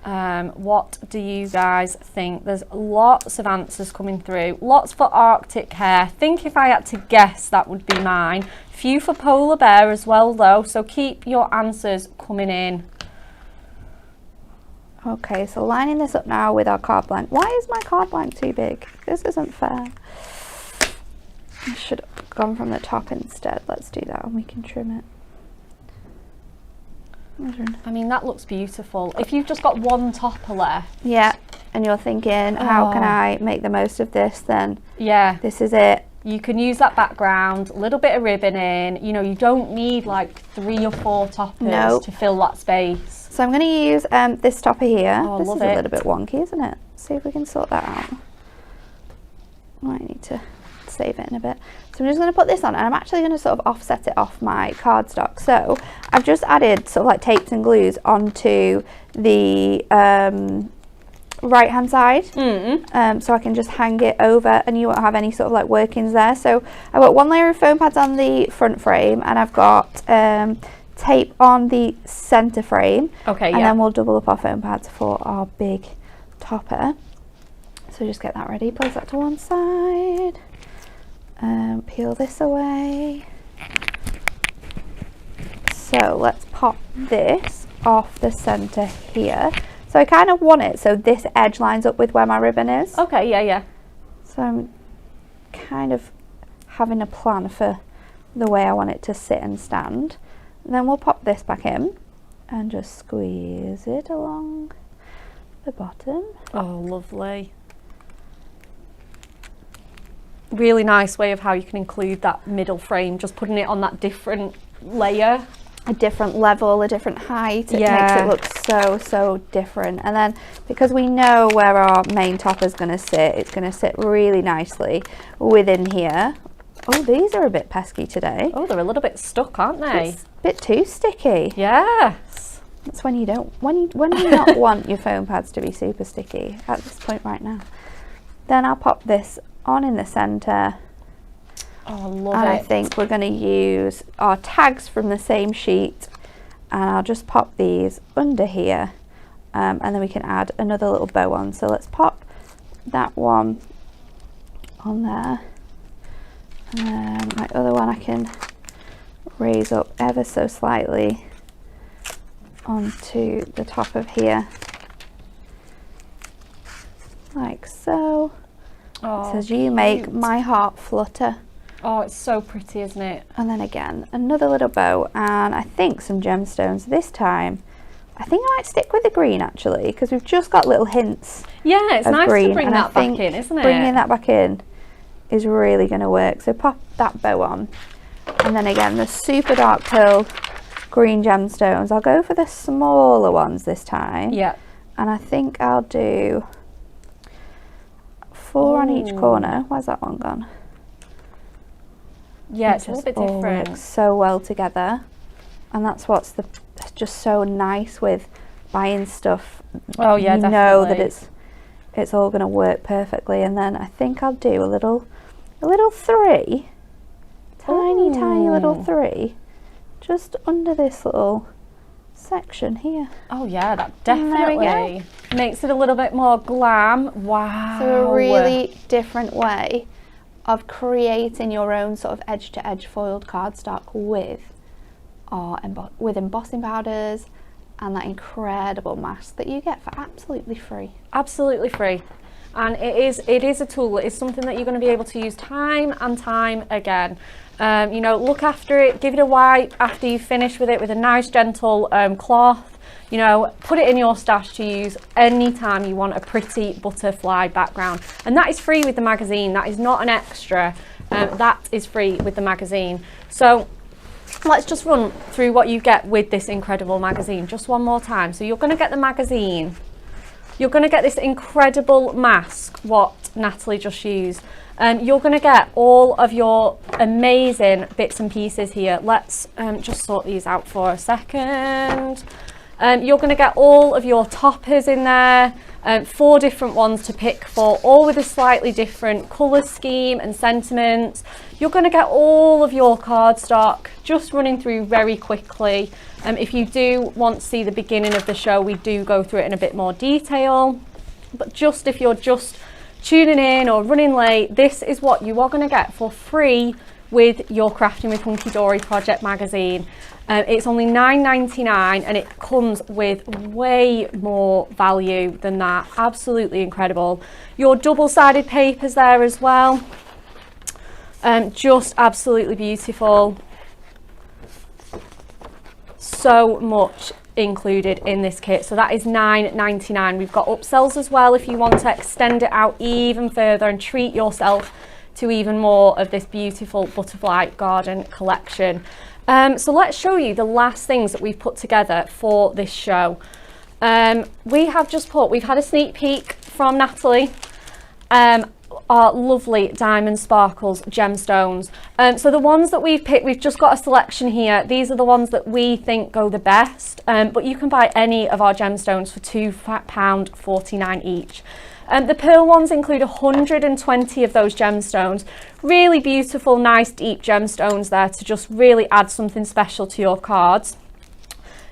What do you guys think? There's lots of answers coming through. Lots for Arctic hare. Think if I had to guess, that would be mine. Few for polar bear as well though, so keep your answers coming in. Okay, so lining this up now with our card blank. Why is my card blank too big? This isn't fair. I should have gone from the top instead. Let's do that and we can trim it. I mean, that looks beautiful. If you've just got one topper left. Yeah, and you're thinking, how can I make the most of this, then yeah, this is it. You can use that background, a little bit of ribbon in. You know, you don't need like 3 or 4 toppers to fill that space. So I'm going to use this topper here. Oh, this love is a little bit wonky, isn't it? See if we can sort that out. I need to save it in a bit. So I'm just going to put this on, and I'm actually going to sort of offset it off my cardstock. So I've just added sort of like tapes and glues onto the right hand side, so I can just hang it over and you won't have any sort of like workings there. So I've got one layer of foam pads on the front frame, and I've got tape on the center frame, and then we'll double up our foam pads for our big topper. So just get that ready, place that to one side, peel this away. So let's pop this off the center here. So I kind of want it so this edge lines up with where my ribbon is. Okay, yeah. So I'm kind of having a plan for the way I want it to sit and stand. And then we'll pop this back in and just squeeze it along the bottom. Oh, lovely. Really nice way of how you can include that middle frame, just putting it on that different layer. A different level, a different height. It makes it look so different. And then because we know where our main top is going to sit, it's going to sit really nicely within here. Oh, these are a bit pesky today. Oh, they're a little bit stuck, aren't they? It's a bit too sticky. Yes. That's when you don't, when you not want your foam pads to be super sticky at this point right now. Then I'll pop this on in the center. Oh, I love and it. I think we're going to use our tags from the same sheet, and I'll just pop these under here, and then we can add another little bow on. So let's pop that one on there, And then my other one I can raise up ever so slightly onto the top of here, like so. Oh, It says, "You make my heart flutter." Oh, it's so pretty, isn't it? And then again, another little bow, and I think some gemstones. This time, I think I might stick with the green actually, because we've just got little hints. Yeah, it's of nice green, to bring and that back in, isn't it? Bringing that back in is really going to work. So pop that bow on, and then again, the super dark pearl green gemstones. I'll go for the smaller ones this time. Yeah. And I think I'll do 4 on each corner. Where's that one gone? Yeah, it's a little bit different. Works so well together, and that's what's just so nice with buying stuff. Oh yeah, you definitely. know that it's all going to work perfectly. And then I think I'll do a little 3, tiny little 3, just under this little section here. Oh yeah, that There we definitely makes it a little bit more glam. Wow. So a really different way of creating your own sort of edge-to-edge foiled cardstock with with embossing powders and that incredible mask that you get for absolutely free. Absolutely free. And it is a tool. It's something that you're going to be able to use time and time again. You know, look after it, give it a wipe after you finish with it with a nice gentle cloth. You know, put it in your stash to use anytime you want a pretty butterfly background. And that is free with the magazine. That is not an extra. That is free with the magazine. So let's just run through what you get with this incredible magazine just one more time. So you're going to get the magazine. You're going to get this incredible mask, what Natalie just used. You're going to get all of your amazing bits and pieces here. Let's just sort these out for a second. You're going to get all of your toppers in there, 4 different ones to pick for, all with a slightly different colour scheme and sentiments. You're going to get all of your cardstock, just running through very quickly. If you do want to see the beginning of the show, we do go through it in a bit more detail. But just if you're just tuning in or running late, this is what you are going to get for free with your Crafting with Hunkydory project magazine. It's only $9.99 and it comes with way more value than that. Absolutely incredible. Your double-sided papers there as well. Just absolutely beautiful. So much included in this kit. So that is $9.99. We've got upsells as well if you want to extend it out even further and treat yourself to even more of this beautiful butterfly garden collection. So let's show you the last things that we've put together for this show. We've had a sneak peek from Natalie, our lovely diamond sparkles gemstones. So the ones that we've picked, we've just got a selection here. These are the ones that we think go the best, but you can buy any of our gemstones for £2.49 each. The pearl ones include 120 of those gemstones. Really beautiful, nice deep gemstones there to just really add something special to your cards.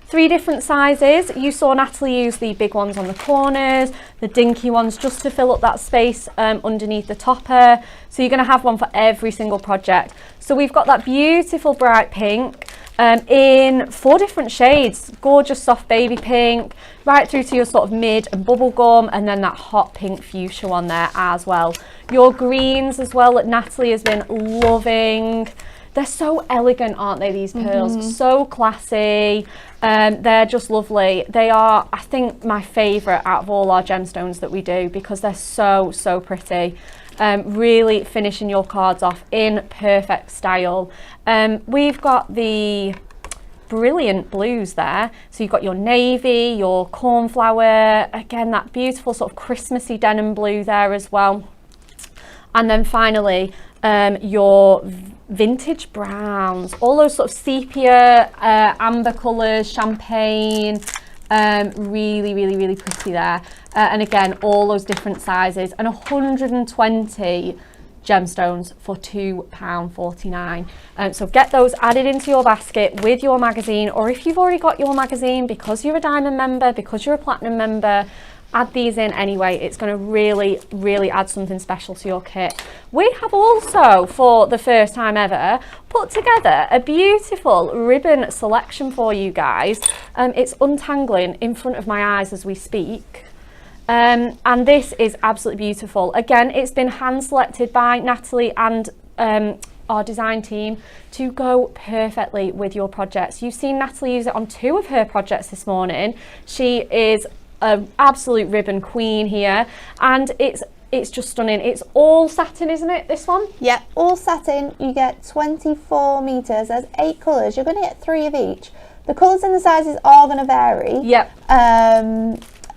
3 different sizes. You saw Natalie use the big ones on the corners, the dinky ones just to fill up that space underneath the topper. So you're going to have one for every single project. So we've got that beautiful bright pink in 4 different shades. Gorgeous soft baby pink, right through to your sort of mid and bubblegum, and then that hot pink fuchsia one there as well. Your greens as well that Natalie has been loving. They're so elegant, aren't they, these pearls? So classy. They're just lovely. They are, I think, my favourite out of all our gemstones that we do because they're so, so pretty. Really finishing your cards off in perfect style. We've got the brilliant blues there. So you've got your navy, your cornflower, again, that beautiful sort of Christmassy denim blue there as well. And then finally, your vintage browns, all those sort of sepia, amber colours, champagne, really, really, really pretty there. And again, all those different sizes and 120 gemstones for £2.49. So get those added into your basket with your magazine, or if you've already got your magazine because you're a diamond member, because you're a platinum member, add these in anyway. It's going to really, really add something special to your kit. We have also, for the first time ever, put together a beautiful ribbon selection for you guys. It's untangling in front of my eyes as we speak. And this is absolutely beautiful. Again, it's been hand selected by Natalie and our design team to go perfectly with your projects. You've seen Natalie use it on 2 of her projects this morning. She is an absolute ribbon queen here, and it's just stunning. It's all satin, isn't it, this one? Yeah, all satin. You get 24 metres. There's 8 colours. You're going to get 3 of each. The colours and the sizes are going to vary. Yep.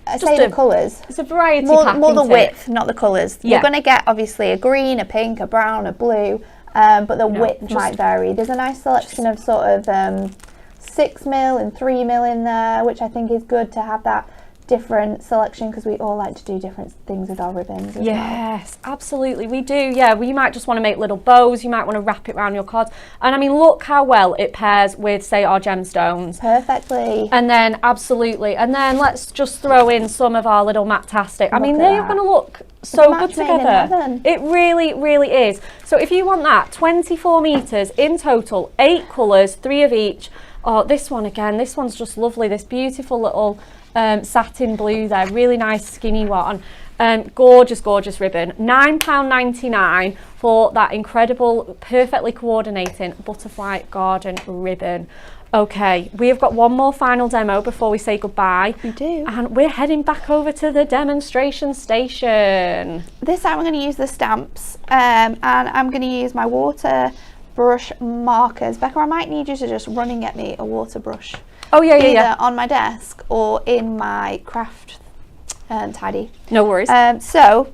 I say the colours. It's a variety pack, more the isn't it? width, not the colours. Yeah. You're going to get obviously a green, a pink, a brown, a blue, but the width might vary. There's a nice selection of sort of 6mm and 3mm in there, which I think is good to have that different selection, because we all like to do different things with our ribbons as yes, absolutely, we do. Yeah, well, you might just want to make little bows, you might want to wrap it around your cards, and I mean, look how well it pairs with, say, our gemstones. Perfectly. And then absolutely, and then let's just throw in some of our little Matastic. I mean, they're going to look so good together. It really, really is. So if you want that, 24 metres in total, 8 colours, 3 of each. Oh, this one again, this one's just lovely, this beautiful little satin blue there, really nice skinny one. Gorgeous, gorgeous ribbon. £9.99 for that incredible, perfectly coordinating butterfly garden ribbon. Okay, we have got one more final demo before we say goodbye. We do. And we're heading back over to the demonstration station. This time I'm going to use the stamps, and I'm going to use my water brush markers. Becca, I might need you to just run and get me a water brush. Oh yeah, either on my desk or in my craft tidy. No worries. So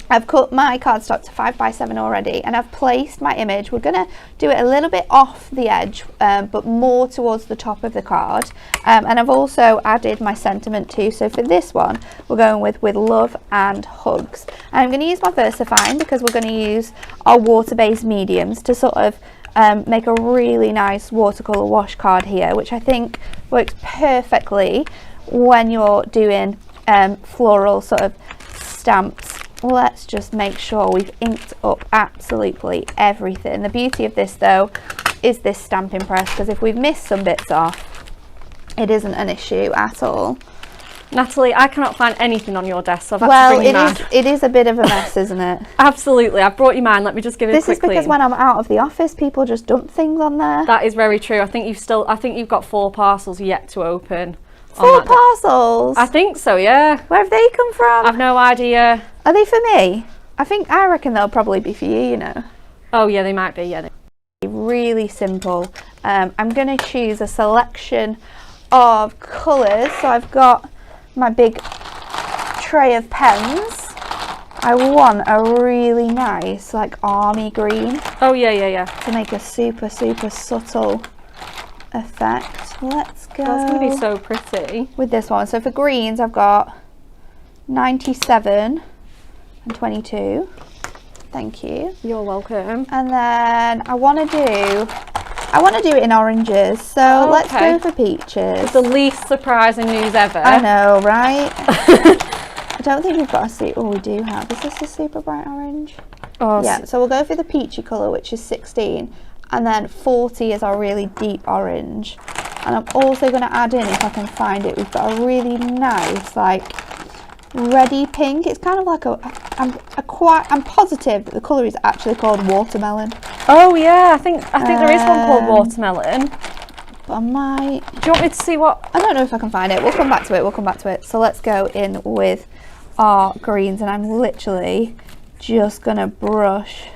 I've cut my cardstock to 5x7 already, and I've placed my image. We're going to do it a little bit off the edge, but more towards the top of the card. And I've also added my sentiment too. So for this one, we're going with love and hugs. And I'm going to use my VersaFine, because we're going to use our water-based mediums to sort of make a really nice watercolour wash card here, which I think works perfectly when you're doing floral sort of stamps. Let's just make sure we've inked up absolutely everything. The beauty of this though is this stamping press, because if we've missed some bits off, it isn't an issue at all. Natalie, I cannot find anything on your desk, so I've had to bring you mine. It is a bit of a mess, isn't it? Absolutely, I've brought you mine. Let me just give it a quick clean. This is because when I'm out of the office, people just dump things on there. That is very true. I think you've got 4 parcels yet to open. 4 parcels? I think so, yeah. Where have they come from? I've no idea. Are they for me? I reckon they'll probably be for you, you know. Oh yeah, they might be, yeah. Really simple. I'm going to choose a selection of colours. So I've got my big tray of pens. I want a really nice like army green. Oh yeah. To make a super subtle effect. Let's go. That's going to be so pretty. With this one. So for greens I've got 97 and 22. Thank you. You're welcome. And then I want to do it in oranges, so let's go for peaches. It's the least surprising news ever. I know, right? I don't think we've got a super. Oh, we do have. Is this a super bright orange? Oh, yeah. So we'll go for the peachy colour, which is 16, and then 40 is our really deep orange. And I'm also going to add in, if I can find it, we've got a really nice like reddy pink. It's kind of like I'm positive that the colour is actually called watermelon. Oh yeah, I think there is one called watermelon. But I might. Do you want me to see what? I don't know if I can find it. We'll come back to it. So let's go in with our greens, and I'm literally just gonna brush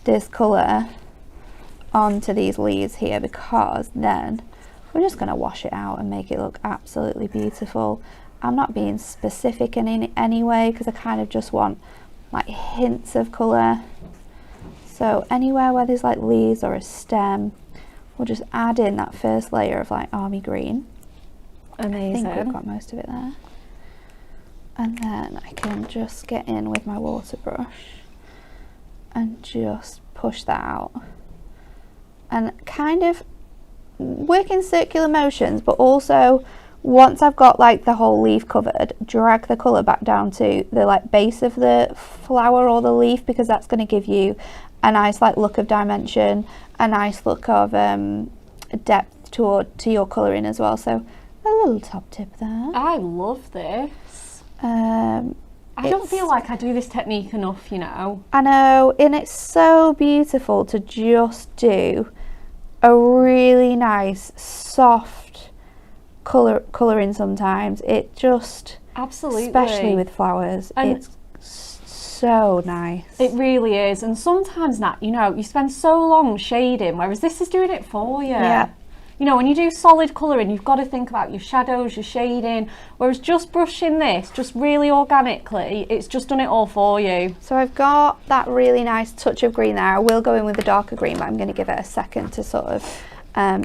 this colour onto these leaves here, because then we're just gonna wash it out and make it look absolutely beautiful. I'm not being specific in any way, because I kind of just want like hints of colour. So anywhere where there's like leaves or a stem, we'll just add in that first layer of like army green. Amazing. I think we've got most of it there. And then I can just get in with my water brush and just push that out. And kind of work in circular motions, but also once I've got like the whole leaf covered, drag the colour back down to the like base of the flower or the leaf, because that's going to give you a nice like look of dimension, a nice look of depth to your colouring as well. So a little top tip there. I love this. I don't feel like I do this technique enough, you know. I know, and it's so beautiful to just do a really nice soft colouring sometimes. It just, absolutely, especially with flowers, and it's so nice. It really is. And sometimes, Nat, you know, you spend so long shading, whereas this is doing it for you. Yeah. You know, when you do solid colouring, you've got to think about your shadows, your shading, whereas just brushing this, just really organically, it's just done it all for you. So I've got that really nice touch of green there. I will go in with the darker green, but I'm going to give it a second to sort of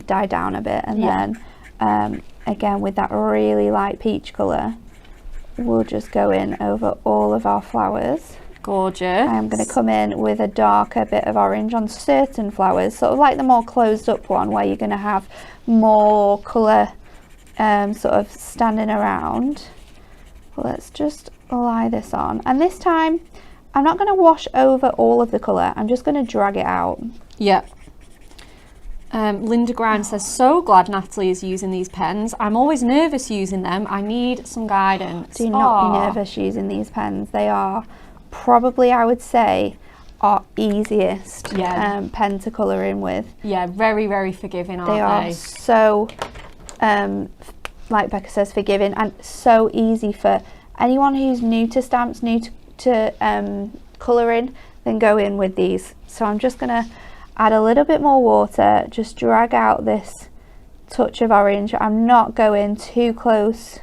die down a bit. And then, again, with that really light peach colour, we'll just go in over all of our flowers. Gorgeous. I'm going to come in with a darker bit of orange on certain flowers, sort of like the more closed up one where you're going to have more colour sort of standing around. Let's just lie this on, and this time I'm not going to wash over all of the colour, I'm just going to drag it out. Yep. Linda Grimes says, so glad Natalie is using these pens. I'm always nervous using them. I need some guidance. Do not be nervous using these pens. They are probably, I would say, our easiest pen to colour in with. Yeah, very, very forgiving, aren't they? They are so, like Becca says, forgiving, and so easy for anyone who's new to stamps, new to colouring, then go in with these. So I'm just going to add a little bit more water, just drag out this touch of orange. I'm not going too close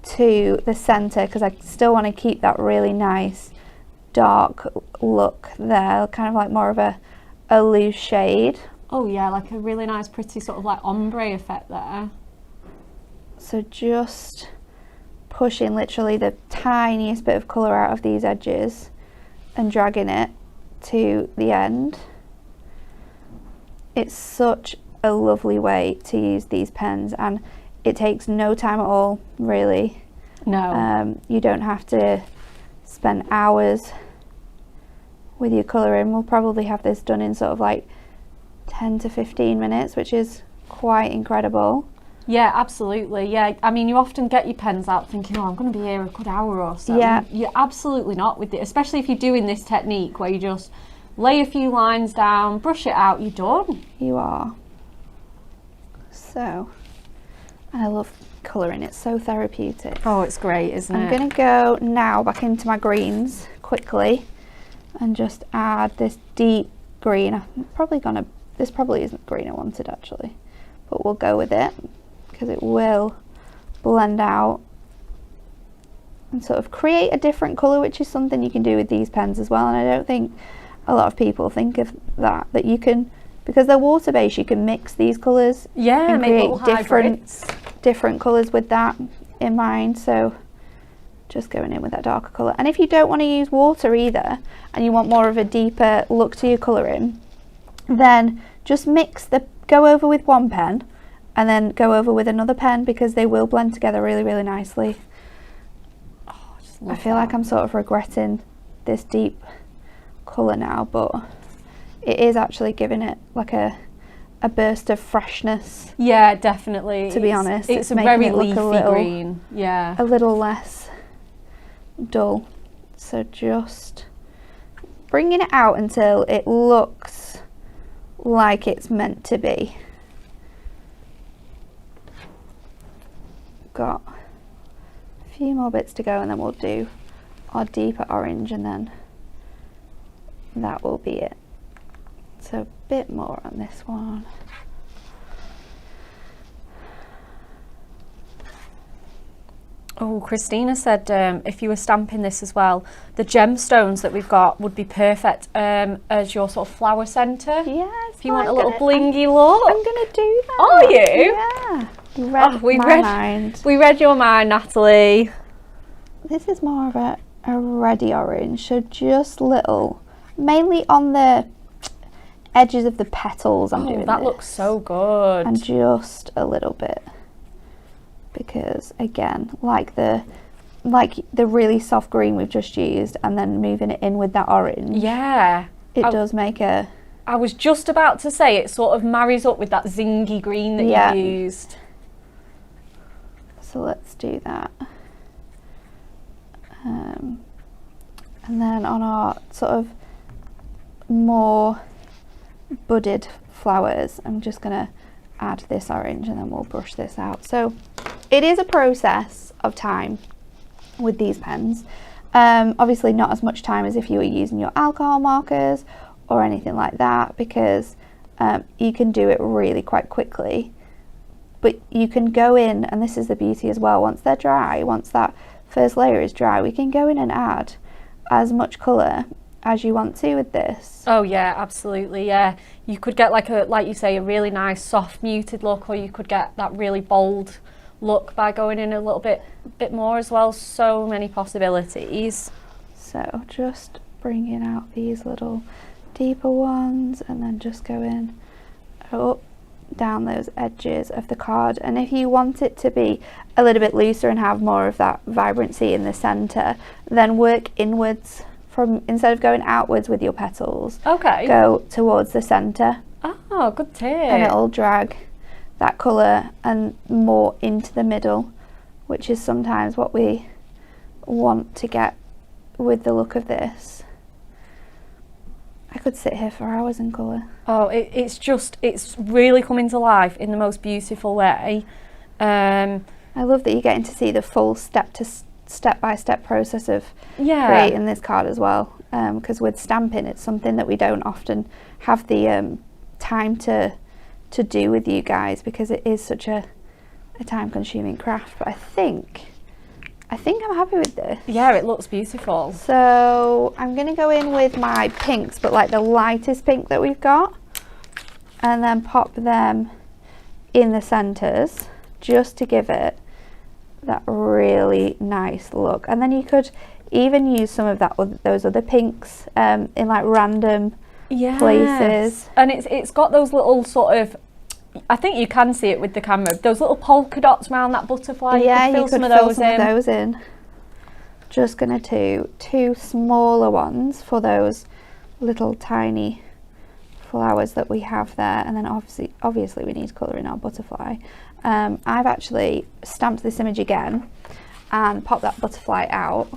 to the centre because I still want to keep that really nice dark look there, kind of like more of a loose shade. Oh yeah, like a really nice pretty sort of like ombre effect there. So just pushing literally the tiniest bit of colour out of these edges and dragging it to the end. It's such a lovely way to use these pens, and it takes no time at all, really. No. You don't have to spend hours with your colouring. We'll probably have this done in sort of like 10 to 15 minutes, which is quite incredible. Yeah, absolutely. Yeah, I mean, you often get your pens out thinking, oh, I'm going to be here a good hour or so. Yeah. You're absolutely not with it, especially if you're doing this technique where you just lay a few lines down, brush it out, you're done. You are. So, I love colouring, it's so therapeutic. Oh, it's great, isn't it? I'm going to go now back into my greens quickly and just add this deep green. I'm probably going to, this probably isn't green I wanted actually, but we'll go with it because it will blend out and sort of create a different colour, which is something you can do with these pens as well. And I don't think a lot of people think of that you can, because they're water based, you can mix these colours, and create different colours with that in mind. So just going in with that darker colour. And if you don't want to use water either and you want more of a deeper look to your colouring, then just go over with one pen and then go over with another pen, because they will blend together really, really nicely. Oh, I feel like I'm sort of regretting this deep colour now, but it is actually giving it like a burst of freshness. Yeah, definitely. To be honest, it's a very leafy green. Yeah, a little less dull. So just bringing it out until it looks like it's meant to be. Got a few more bits to go and then we'll do our deeper orange, and then that will be it. So a bit more on this one. Oh, Christina said if you were stamping this as well, the gemstones that we've got would be perfect as your sort of flower centre. Yes. If you want a little blingy look. I'm going to do that. Are you? Yeah. You read my mind. We read your mind, Natalie. This is more of a reddy orange, so just little, mainly on the edges of the petals I'm doing that this. looks so good. And just a little bit because again, like the really soft green we've just used, and then moving it in with that orange. Yeah. It does make a... I was just about to say it sort of marries up with that zingy green that you used. So let's do that. And then on our sort of more budded flowers, I'm just going to add this orange, and then we'll brush this out. So it is a process of time with these pens. Obviously not as much time as if you were using your alcohol markers or anything like that, because you can do it really quite quickly. But you can go in, and this is the beauty as well, once they're dry, once that first layer is dry, we can go in and add as much colour as you want to with this. Oh yeah, absolutely, yeah. You could get like you say, a really nice soft muted look, or you could get that really bold look by going in a little bit more as well. So many possibilities. So just bringing out these little deeper ones, and then just going up down those edges of the card. And if you want it to be a little bit looser and have more of that vibrancy in the center, then work inwards from, instead of going outwards with your petals. Okay. Go towards the center. Oh, good tip. And it'll drag that color and more into the middle, which is sometimes what we want to get with the look of this. I could sit here for hours in colour. Oh, it's really coming to life in the most beautiful way. I love that you're getting to see the full step-by-step process of creating this card as well. Because with stamping, it's something that we don't often have the time to do with you guys, because it is such a time-consuming craft. But I think I'm happy with this. Yeah, it looks beautiful. So I'm going to go in with my pinks, but like the lightest pink that we've got, and then pop them in the centres just to give it that really nice look. And then you could even use some of those other pinks in like random places. And it's got those little sort of, I think you can see it with the camera, those little polka dots around that butterfly. Yeah, you could fill some of those in. Just going to do 2 smaller ones for those little tiny flowers that we have there. And then obviously we need to colour in our butterfly. I've actually stamped this image again and popped that butterfly out.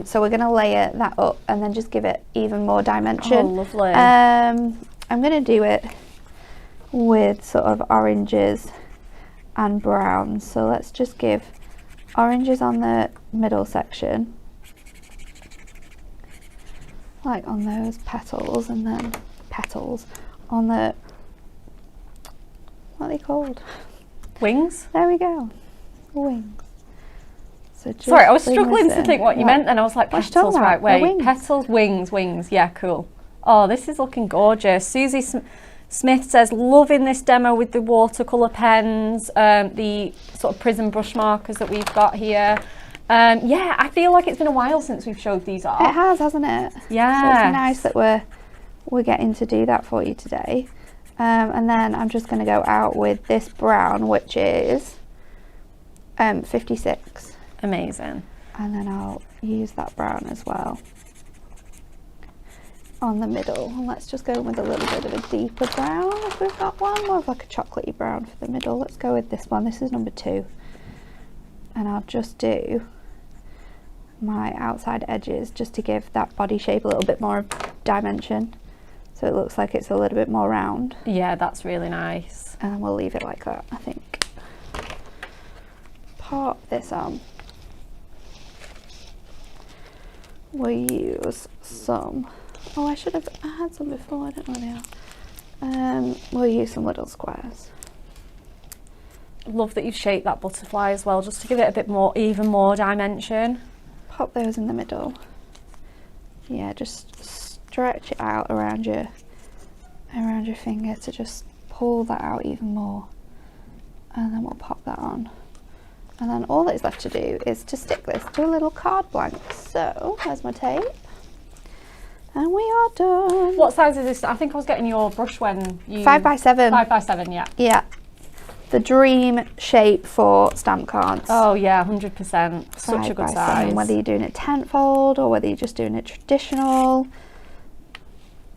So we're going to layer that up and then just give it even more dimension. Oh, lovely. I'm going to do it with sort of oranges and browns. So let's just give oranges on the middle section, like on those petals, and then petals on the, what are they called? Wings? There we go, wings. So sorry, I was struggling to think what you meant, and I was like, petals, right, wait, petals, wings, yeah, cool. Oh, this is looking gorgeous. Susie Smith says, loving this demo with the watercolour pens, the sort of prism brush markers that we've got here. Yeah, I feel like it's been a while since we've showed these off. It has, hasn't it? Yeah. So it's nice that we're getting to do that for you today. And then I'm just going to go out with this brown, which is 56. Amazing. And then I'll use that brown as well on the middle. And let's just go with a little bit of a deeper brown if we've got one, more of like a chocolatey brown for the middle. Let's go with this one. This is number 2. And I'll just do my outside edges just to give that body shape a little bit more dimension, so it looks like it's a little bit more round. Yeah, that's really nice. And we'll leave it like that, I think. Pop this on. We'll use some, oh, I had some before, I don't know where they are. We'll use some little squares. Love that you've shaped that butterfly as well, just to give it a bit more, even more dimension. Pop those in the middle. Yeah, just stretch it out around your finger to just pull that out even more. And then we'll pop that on. And then all that is left to do is to stick this to a little card blank. So, there's my tape. And we are done. What size is this? I think I was getting your brush when you... 5x7. 5x7, yeah. Yeah. the dream shape for stamp cards. Oh yeah, 100%. Such a good size. Whether you're doing it 10-fold or whether you're just doing it traditional,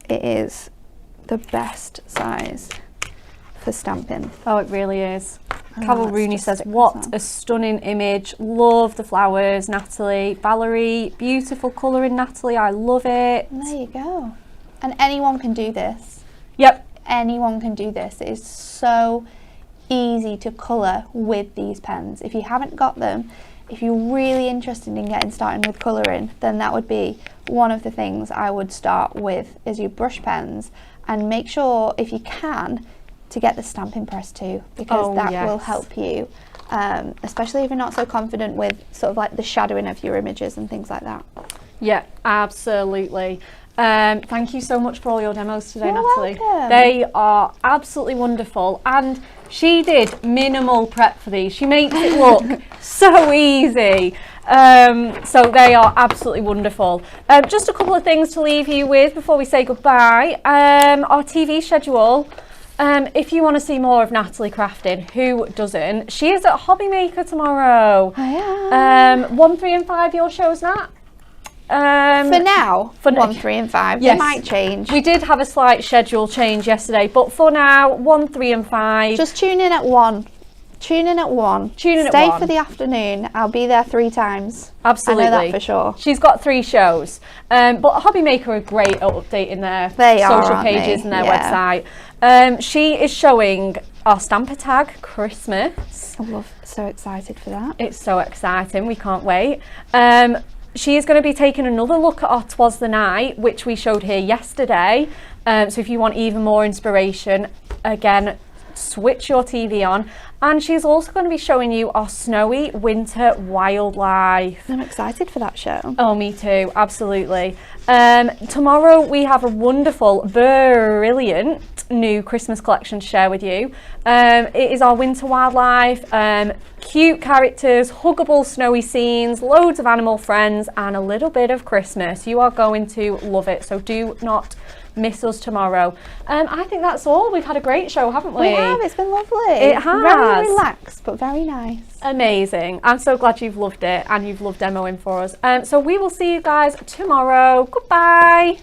it is the best size for stamping. Oh, it really is. Oh, Carol Rooney says, what a stunning image. Love the flowers, Natalie. Valerie, beautiful colouring, Natalie. I love it. And there you go. And anyone can do this. Yep. Anyone can do this. It is so easy to colour with these pens. If you haven't got them, if you're really interested in getting started with colouring, then that would be one of the things I would start with, is your brush pens, and make sure, if you can, to get the stamping press too, because that will help you, especially if you're not so confident with sort of like the shadowing of your images and things like that. Yeah, absolutely. Thank you so much for all your demos today, Natalie. Welcome. They are absolutely wonderful, and she did minimal prep for these. She makes it look so easy. So they are absolutely wonderful. Just a couple of things to leave you with before we say goodbye. Our TV schedule. If you want to see more of Natalie crafting, who doesn't? She is at Hobby Maker tomorrow. I am. 1, 3 and 5 your shows, Nat? For now, for 1, 3 and 5. Yes. They might change. We did have a slight schedule change yesterday, but for now, 1, 3 and 5. Just tune in at 1. Tune in at 1. Tune in at Stay 1. for the afternoon. I'll be there 3 times. Absolutely. I know that for sure. She's got 3 shows. But Hobby Maker are great at updating their social pages and their website. She is showing our Stamper Tag Christmas. I love, so excited for that. It's so exciting. We can't wait. She is going to be taking another look at our 'Twas the Night, which we showed here yesterday. So if you want even more inspiration, again, switch your TV on. And she's also going to be showing you our Snowy Winter Wildlife. I'm excited for that show. Oh, me too, absolutely. Tomorrow we have a wonderful, brilliant new Christmas collection to share with you. It is our Winter Wildlife, cute characters, huggable snowy scenes, loads of animal friends, and a little bit of Christmas. You are going to love it, so do not miss us tomorrow. I think that's all. We've had a great show, haven't we? We have. It's been lovely. It has. Very relaxed, but very nice. Amazing. I'm so glad you've loved it and you've loved demoing for us. So we will see you guys tomorrow. Goodbye.